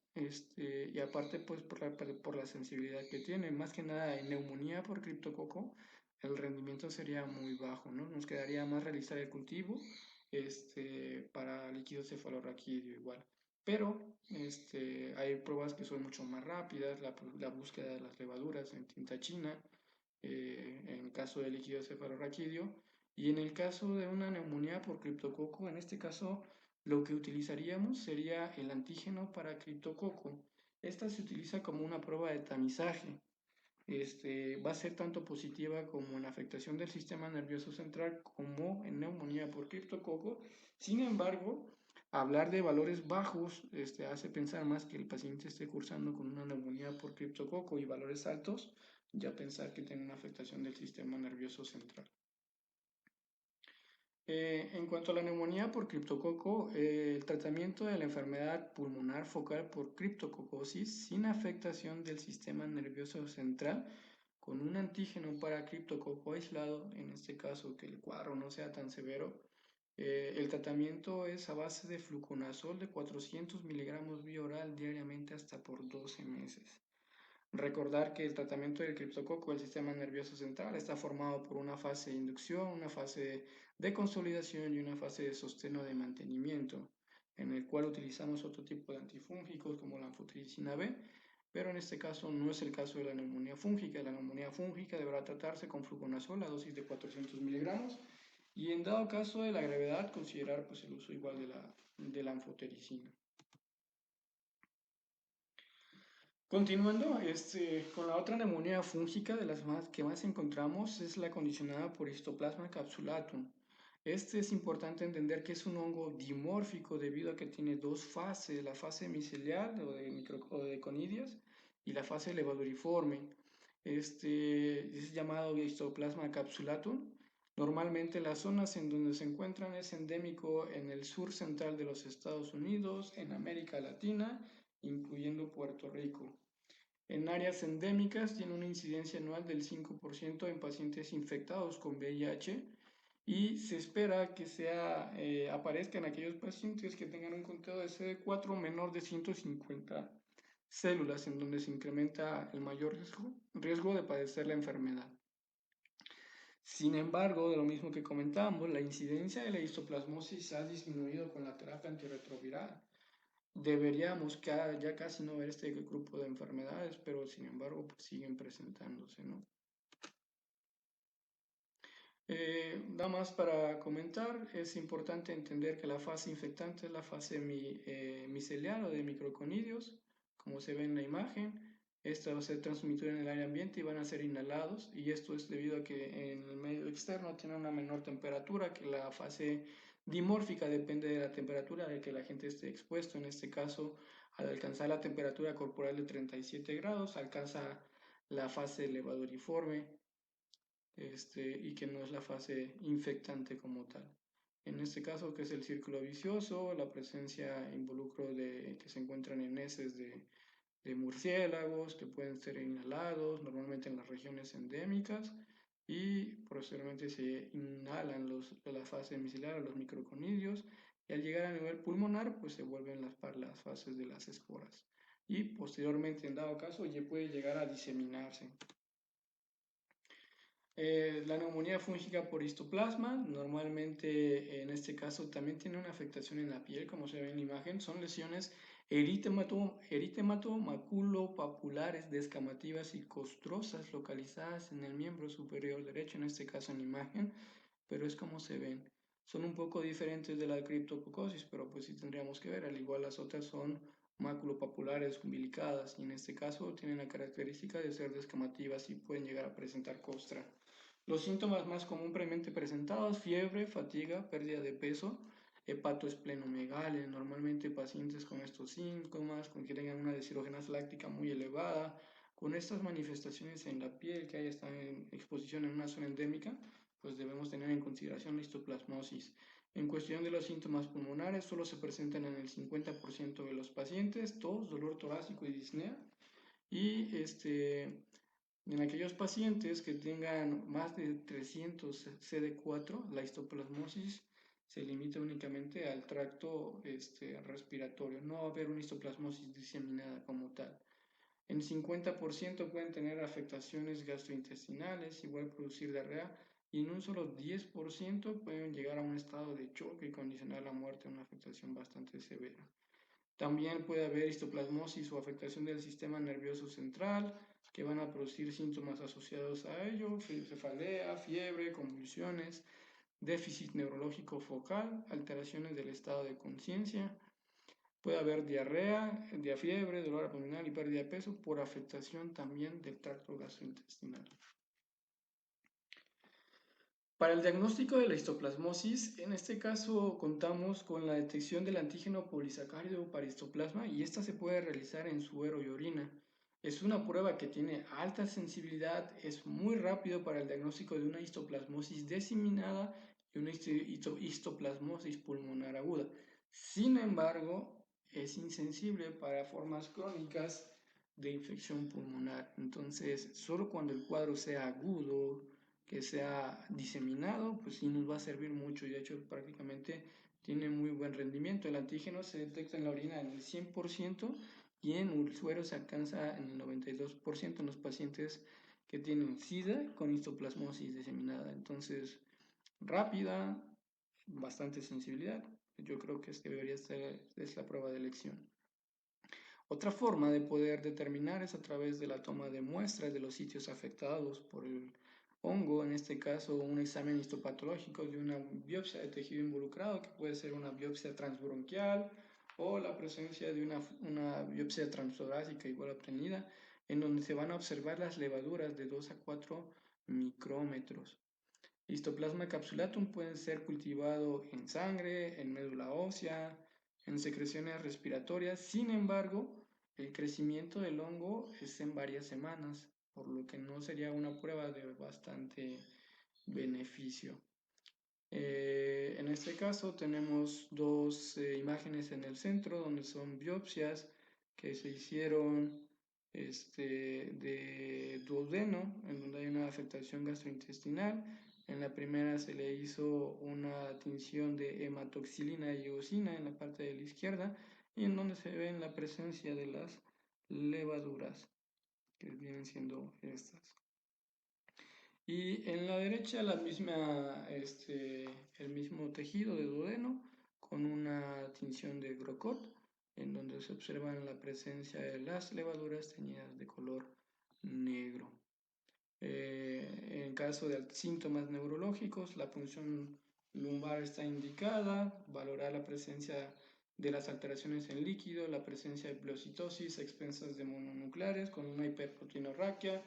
y aparte pues por la sensibilidad que tiene, más que nada en neumonía por criptococo, el rendimiento sería muy bajo, ¿no? Nos quedaría más realizar el cultivo para líquido cefalorraquídeo igual. Pero hay pruebas que son mucho más rápidas, la búsqueda de las levaduras en tinta china, en caso de líquido cefalorraquídeo, Y en el caso de una neumonía por criptococo, en este caso lo que utilizaríamos sería el antígeno para criptococo. Esta se utiliza como una prueba de tamizaje. Va a ser tanto positiva como en afectación del sistema nervioso central como en neumonía por criptococo. Sin embargo, hablar de valores bajos hace pensar más que el paciente esté cursando con una neumonía por criptococo y valores altos, ya pensar que tiene una afectación del sistema nervioso central. En cuanto a la neumonía por criptococo, el tratamiento de la enfermedad pulmonar focal por criptococosis sin afectación del sistema nervioso central con un antígeno para criptococo aislado, en este caso que el cuadro no sea tan severo, el tratamiento es a base de fluconazol de 400 miligramos vía oral diariamente hasta por 12 meses. Recordar que el tratamiento del criptococo del sistema nervioso central está formado por una fase de inducción, una fase de consolidación y una fase de sostén o de mantenimiento, en el cual utilizamos otro tipo de antifúngicos como la anfotericina B, pero en este caso no es el caso de la neumonía fúngica. La neumonía fúngica deberá tratarse con fluconazol a dosis de 400 miligramos y en dado caso de la gravedad considerar pues, el uso igual de la anfotericina. Continuando, con la otra neumonía fúngica de las que más encontramos es la condicionada por Histoplasma capsulatum. Es importante entender que es un hongo dimórfico debido a que tiene dos fases, la fase micelial o de conidias y la fase levaduriforme. Es llamado Histoplasma capsulatum. Normalmente las zonas en donde se encuentran es endémico en el sur central de los Estados Unidos, en América Latina, incluyendo Puerto Rico. En áreas endémicas tiene una incidencia anual del 5% en pacientes infectados con VIH y se espera que aparezca en aquellos pacientes que tengan un conteo de CD4 menor de 150 células, en donde se incrementa el mayor riesgo de padecer la enfermedad. Sin embargo, de lo mismo que comentábamos, la incidencia de la histoplasmosis ha disminuido con la terapia antirretroviral. Deberíamos ya casi no ver este grupo de enfermedades, pero sin embargo pues siguen presentándose, ¿no? Nada más para comentar, es importante entender que la fase infectante es la fase micelial o de microconidios, como se ve en la imagen. Esta va a ser transmitida en el aire ambiente y van a ser inhalados, y esto es debido a que en el medio externo tiene una menor temperatura que la fase dimórfica, depende de la temperatura de que la gente esté expuesto. En este caso, al alcanzar la temperatura corporal de 37 grados, alcanza la fase levaduriforme y que no es la fase infectante como tal. En este caso, que es el círculo vicioso, la presencia involucro de que se encuentran en heces de murciélagos que pueden ser inhalados, normalmente en las regiones endémicas, y posteriormente se inhalan la fase micelar a los microconidios, y al llegar a nivel pulmonar, pues se vuelven las fases de las esporas. Y posteriormente, en dado caso, ya puede llegar a diseminarse. La neumonía fúngica por histoplasma, normalmente en este caso también tiene una afectación en la piel, como se ve en la imagen, son lesiones eritemato-maculopapulares descamativas y costrosas localizadas en el miembro superior derecho, en este caso en imagen, pero es como se ven. Son un poco diferentes de la criptococosis, pero pues sí tendríamos que ver, al igual las otras son maculopapulares umbilicadas y en este caso tienen la característica de ser descamativas y pueden llegar a presentar costra. Los síntomas más comúnmente presentados: fiebre, fatiga, pérdida de peso, hepatoesplenomegalia. Normalmente pacientes con estos síntomas, con que tengan una deshidrogenasa láctica muy elevada, con estas manifestaciones en la piel, que haya estado en exposición en una zona endémica, pues debemos tener en consideración la histoplasmosis. En cuestión de los síntomas pulmonares, solo se presentan en el 50% de los pacientes: tos, dolor torácico y disnea. Y en aquellos pacientes que tengan más de 300 CD4, la histoplasmosis se limita únicamente al tracto respiratorio, no va a haber una histoplasmosis diseminada como tal. En 50% pueden tener afectaciones gastrointestinales, igual producir diarrea, y en un solo 10% pueden llegar a un estado de choque y condicionar la muerte, una afectación bastante severa. También puede haber histoplasmosis o afectación del sistema nervioso central, que van a producir síntomas asociados a ello: cefalea, fiebre, convulsiones, déficit neurológico focal, alteraciones del estado de conciencia, puede haber diarrea, fiebre, dolor abdominal y pérdida de peso por afectación también del tracto gastrointestinal. Para el diagnóstico de la histoplasmosis, en este caso contamos con la detección del antígeno polisacárido para histoplasma y esta se puede realizar en suero y orina. Es una prueba que tiene alta sensibilidad, es muy rápido para el diagnóstico de una histoplasmosis diseminada y una histoplasmosis pulmonar aguda. Sin embargo, es insensible para formas crónicas de infección pulmonar. Entonces, solo cuando el cuadro sea agudo, que sea diseminado, pues sí nos va a servir mucho y de hecho prácticamente tiene muy buen rendimiento. El antígeno se detecta en la orina en el 100% y en el suero se alcanza en el 92% en los pacientes que tienen SIDA con histoplasmosis diseminada. Entonces, rápida, bastante sensibilidad. Yo creo que debería ser es la prueba de elección. Otra forma de poder determinar es a través de la toma de muestras de los sitios afectados por el hongo, en este caso un examen histopatológico de una biopsia de tejido involucrado, que puede ser una biopsia transbronquial o la presencia de una biopsia transtorácica igual obtenida, en donde se van a observar las levaduras de 2 a 4 micrómetros. Histoplasma capsulatum puede ser cultivado en sangre, en médula ósea, en secreciones respiratorias. Sin embargo, el crecimiento del hongo es en varias semanas, por lo que no sería una prueba de bastante beneficio. En este caso tenemos dos imágenes en el centro donde son biopsias que se hicieron de duodeno, en donde hay una afectación gastrointestinal. En la primera se le hizo una tinción de hematoxilina y eosina en la parte de la izquierda y en donde se ve la presencia de las levaduras, que vienen siendo estas. Y en la derecha el mismo tejido de duodeno con una tinción de Grocott, en donde se observa la presencia de las levaduras teñidas de color negro. En caso de síntomas neurológicos, la punción lumbar está indicada, valorar la presencia de las alteraciones en líquido, la presencia de pleocitosis, expensas de mononucleares con una hiperproteinorraquia,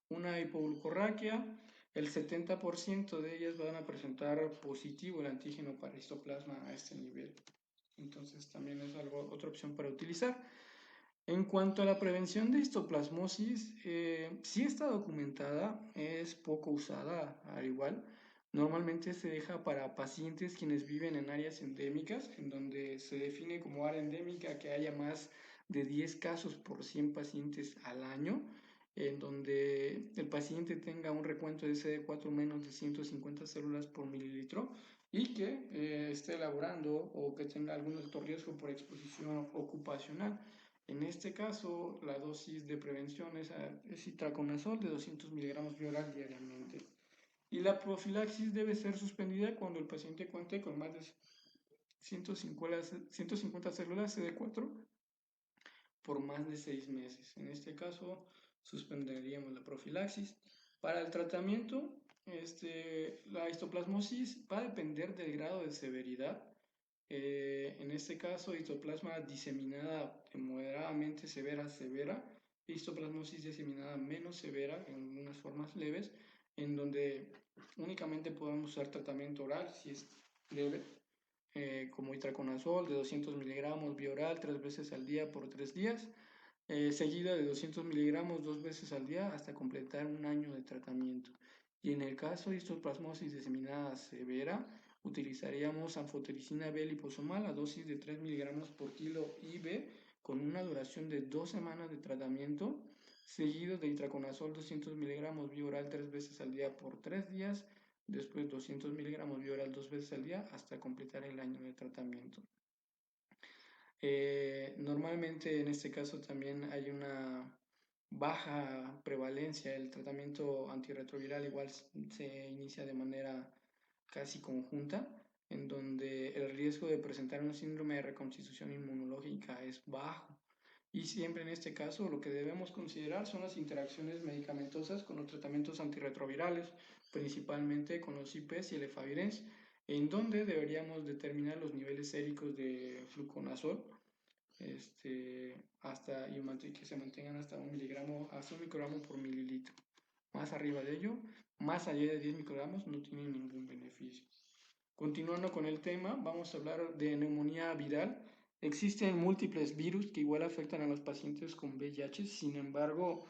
una hipoglucorraquia. El 70% de ellas van a presentar positivo el antígeno para histoplasma a este nivel. Entonces también es otra opción para utilizar. En cuanto a la prevención de histoplasmosis, sí está documentada, es poco usada, al igual. Normalmente se deja para pacientes quienes viven en áreas endémicas, en donde se define como área endémica que haya más de 10 casos por 100 pacientes al año, en donde el paciente tenga un recuento de CD4 menos de 150 células por mililitro y que esté elaborando o que tenga algún alto riesgo por exposición ocupacional. En este caso, la dosis de prevención es itraconazol de 200 miligramos vía oral diariamente. Y la profilaxis debe ser suspendida cuando el paciente cuente con más de 150 células CD4 por más de 6 meses. En este caso, suspenderíamos la profilaxis. Para el tratamiento, la histoplasmosis va a depender del grado de severidad. En este caso, histoplasma diseminada moderadamente severa, histoplasmosis diseminada menos severa, en unas formas leves, en donde únicamente podemos usar tratamiento oral si es leve, como itraconazol de 200 miligramos vía oral 3 veces al día por 3 días, seguida de 200 miligramos 2 veces al día hasta completar un año de tratamiento. Y en el caso de histoplasmosis diseminada severa, utilizaríamos anfotericina B liposomal a dosis de 3 miligramos por kilo IV con una duración de 2 semanas de tratamiento, seguido de itraconazol 200 miligramos vía oral 3 veces al día por 3 días, después 200 miligramos vía oral 2 veces al día hasta completar el año de tratamiento. Normalmente en este caso también hay una baja prevalencia. El tratamiento antirretroviral igual se inicia de manera casi conjunta, en donde el riesgo de presentar un síndrome de reconstitución inmunológica es bajo. Y siempre en este caso lo que debemos considerar son las interacciones medicamentosas con los tratamientos antirretrovirales, principalmente con los IPs y el efavirenz. en donde deberíamos determinar los niveles séricos de fluconazol que se mantengan hasta un miligramo, hasta un microgramo por mililitro. Más arriba de ello, más allá de 10 microgramos, no tiene ningún beneficio. Continuando con el tema, vamos a hablar de neumonía viral. Existen múltiples virus que igual afectan a los pacientes con VIH, sin embargo,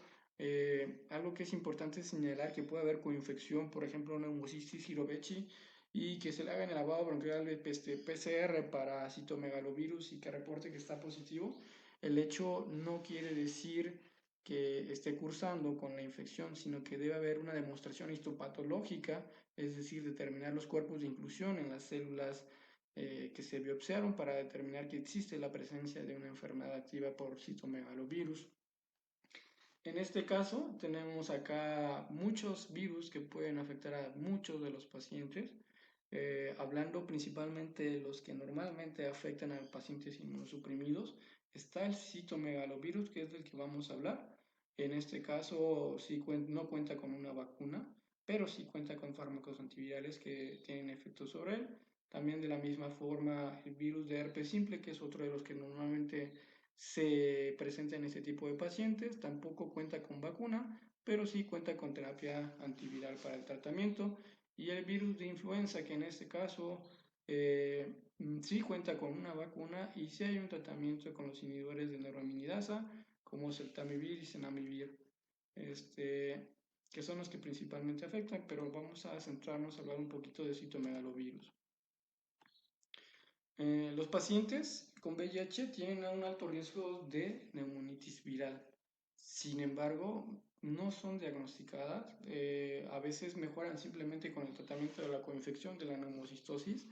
algo que es importante señalar que puede haber coinfección, por ejemplo, neumocistis girovechi, y que se le haga en el lavado bronquial de PCR para citomegalovirus y que reporte que está positivo. El hecho no quiere decir que esté cursando con la infección, sino que debe haber una demostración histopatológica, es decir, determinar los cuerpos de inclusión en las células que se biopsiaron para determinar que existe la presencia de una enfermedad activa por citomegalovirus. En este caso, tenemos acá muchos virus que pueden afectar a muchos de los pacientes, hablando principalmente de los que normalmente afectan a pacientes inmunosuprimidos. Está el citomegalovirus, que es del que vamos a hablar. En este caso, sí no cuenta con una vacuna, pero sí cuenta con fármacos antivirales que tienen efectos sobre él. También de la misma forma, el virus de herpes simple, que es otro de los que normalmente se presenta en este tipo de pacientes, tampoco cuenta con vacuna, pero sí cuenta con terapia antiviral para el tratamiento. Y el virus de influenza, que en este caso sí cuenta con una vacuna y sí hay un tratamiento con los inhibidores de neuraminidasa, como celtamivir y cenamivir, que son los que principalmente afectan, pero vamos a centrarnos a hablar un poquito de citomegalovirus. Los pacientes con VIH tienen un alto riesgo de neumonitis viral. Sin embargo, no son diagnosticadas. A veces mejoran simplemente con el tratamiento de la coinfección de la neumocistosis.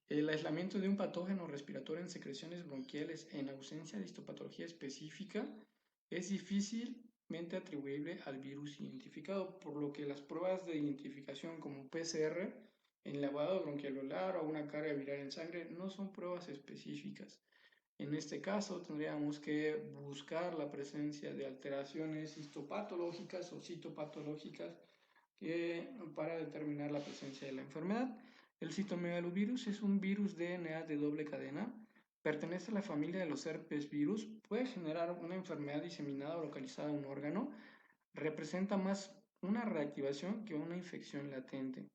El aislamiento de un patógeno respiratorio en secreciones bronquiales en ausencia de histopatología específica es difícilmente atribuible al virus identificado, por lo que las pruebas de identificación como PCR en lavado bronquialular o una carga viral en sangre no son pruebas específicas. En este caso, tendríamos que buscar la presencia de alteraciones histopatológicas o citopatológicas para determinar la presencia de la enfermedad. El citomegalovirus es un virus DNA de doble cadena, pertenece a la familia de los herpes virus, puede generar una enfermedad diseminada o localizada en un órgano, representa más una reactivación que una infección latente.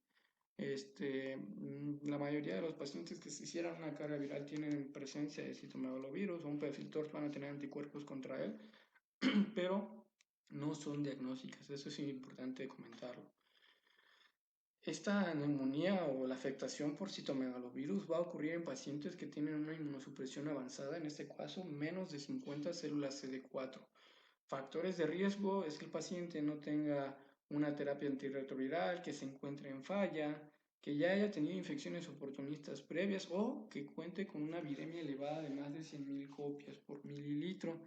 La mayoría de los pacientes que se hicieran una carga viral tienen presencia de citomegalovirus o un perfil TORCH, van a tener anticuerpos contra él, pero no son diagnósticas, eso es importante comentarlo. Esta neumonía o la afectación por citomegalovirus va a ocurrir en pacientes que tienen una inmunosupresión avanzada, en este caso menos de 50 células CD4. Factores de riesgo es que el paciente no tenga una terapia antirretroviral, que se encuentre en falla, que ya haya tenido infecciones oportunistas previas o que cuente con una viremia elevada de más de 100.000 copias por mililitro.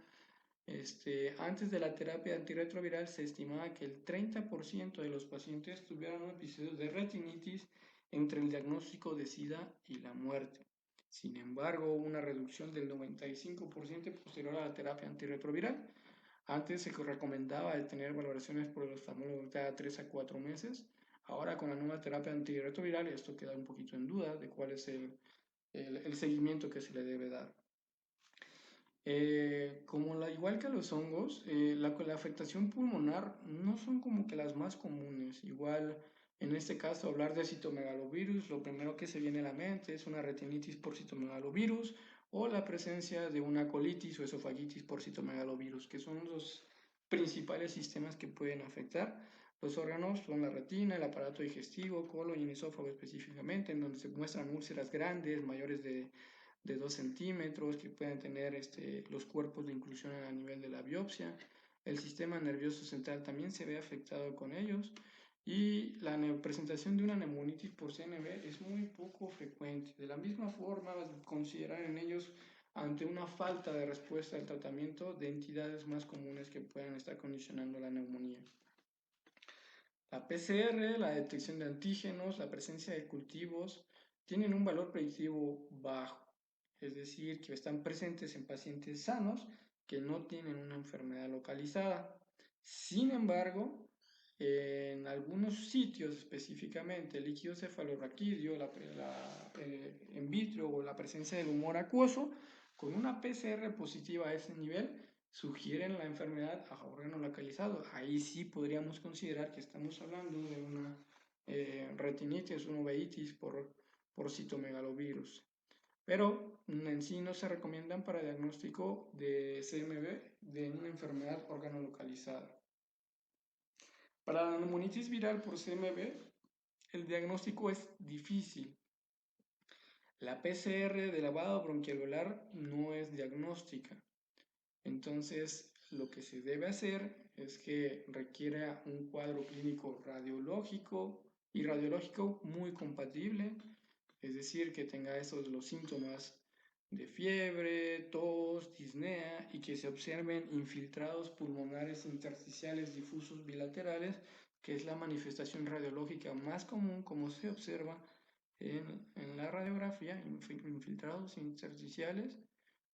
Antes de la terapia antirretroviral se estimaba que el 30% de los pacientes tuvieran un episodio de retinitis entre el diagnóstico de SIDA y la muerte. Sin embargo, hubo una reducción del 95% posterior a la terapia antirretroviral. Antes se recomendaba tener valoraciones por el oftalmólogo cada 3 a 4 meses. Ahora con la nueva terapia antirretroviral esto queda un poquito en duda de cuál es el seguimiento que se le debe dar. Igual que los hongos, la afectación pulmonar no son como que las más comunes. Igual, en este caso, hablar de citomegalovirus, lo primero que se viene a la mente es una retinitis por citomegalovirus o la presencia de una colitis o esofagitis por citomegalovirus, que son los principales sistemas que pueden afectar. Los órganos son la retina, el aparato digestivo, colon y el esófago específicamente, en donde se muestran úlceras grandes, mayores de 2 centímetros, que pueden tener los cuerpos de inclusión a nivel de la biopsia. El sistema nervioso central también se ve afectado con ellos. Y la presentación de una neumonitis por CNV es muy poco frecuente. De la misma forma, considerar en ellos ante una falta de respuesta al tratamiento de entidades más comunes que puedan estar condicionando la neumonía. La PCR, la detección de antígenos, la presencia de cultivos, tienen un valor predictivo bajo, es decir, que están presentes en pacientes sanos que no tienen una enfermedad localizada. Sin embargo, En algunos sitios específicamente, el líquido cefalorraquídeo, en vitro o la presencia del humor acuoso, con una PCR positiva a ese nivel, sugieren la enfermedad a órgano localizado. Ahí sí podríamos considerar que estamos hablando de una retinitis, una uveitis por citomegalovirus. Pero en sí no se recomiendan para diagnóstico de CMV de una enfermedad órgano localizada. Para la neumonitis viral por CMV, el diagnóstico es difícil. La PCR de lavado bronquialveolar no es diagnóstica. Entonces, lo que se debe hacer es que requiera un cuadro clínico radiológico muy compatible, es decir, que tenga esos los síntomas de fiebre, tos, disnea y que se observen infiltrados pulmonares intersticiales difusos bilaterales, que es la manifestación radiológica más común como se observa en la radiografía, infiltrados intersticiales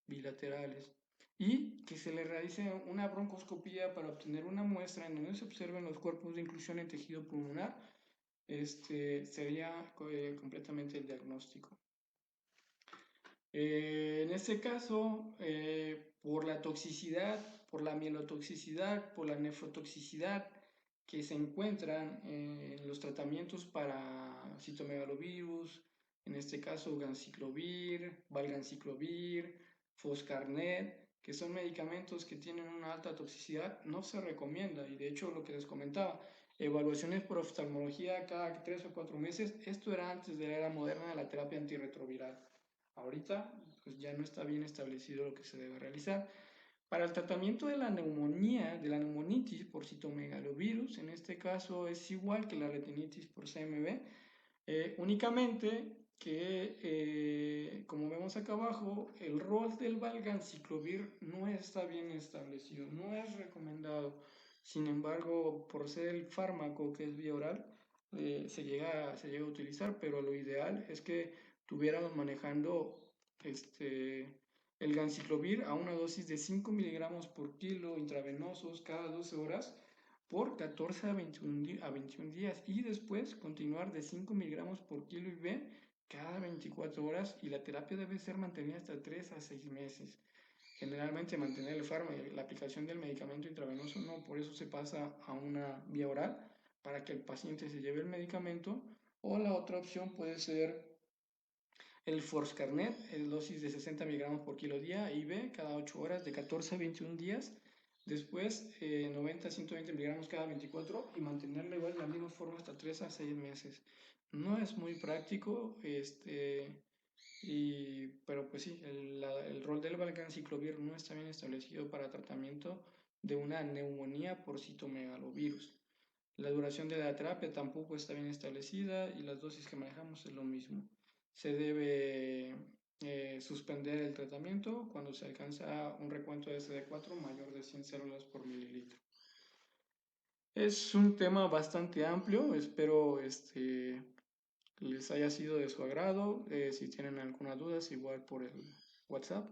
bilaterales, y que se le realice una broncoscopía para obtener una muestra en donde se observen los cuerpos de inclusión en tejido pulmonar. Sería completamente el diagnóstico. En este caso, por la toxicidad, por la mielotoxicidad, por la nefrotoxicidad que se encuentran en los tratamientos para citomegalovirus, en este caso ganciclovir, valganciclovir, foscarnet, que son medicamentos que tienen una alta toxicidad, no se recomienda. Y de hecho, lo que les comentaba, evaluaciones por oftalmología cada 3 o 4 meses, esto era antes de la era moderna de la terapia antirretroviral. Ahorita pues ya no está bien establecido lo que se debe realizar. Para el tratamiento de la neumonía, de la neumonitis por citomegalovirus, en este caso es igual que la retinitis por CMV, únicamente que, como vemos acá abajo, el rol del valganciclovir no está bien establecido, no es recomendado. Sin embargo, por ser el fármaco que es vía oral, se llega a utilizar, pero lo ideal es que tuviéramos manejando el ganciclovir a una dosis de 5 miligramos por kilo intravenosos cada 12 horas por 14 a 21 días y después continuar de 5 miligramos por kilo IV cada 24 horas y la terapia debe ser mantenida hasta 3 a 6 meses. Generalmente mantener la aplicación del medicamento intravenoso no, por eso se pasa a una vía oral para que el paciente se lleve el medicamento, o la otra opción puede ser el Forscarnet, en dosis de 60 miligramos por kilo día, IV, cada 8 horas de 14 a 21 días. Después, 90 a 120 miligramos cada 24 y mantenerlo igual de la misma forma hasta 3 a 6 meses. No es muy práctico, pero pues sí, el rol del valganciclovir no está bien establecido para tratamiento de una neumonía por citomegalovirus. La duración de la terapia tampoco está bien establecida y las dosis que manejamos es lo mismo. Se debe suspender el tratamiento cuando se alcanza un recuento de CD4 mayor de 100 células por mililitro. Es un tema bastante amplio, espero les haya sido de su agrado. Si tienen alguna duda, igual por el WhatsApp.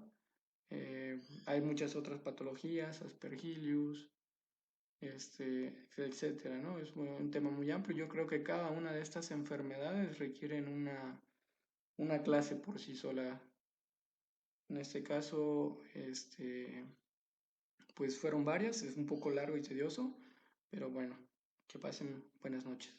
Hay muchas otras patologías, Aspergillus, etcétera, ¿no? Es un tema muy amplio. Yo creo que cada una de estas enfermedades requieren una clase por sí sola. En este caso, pues fueron varias, es un poco largo y tedioso, pero bueno, que pasen buenas noches.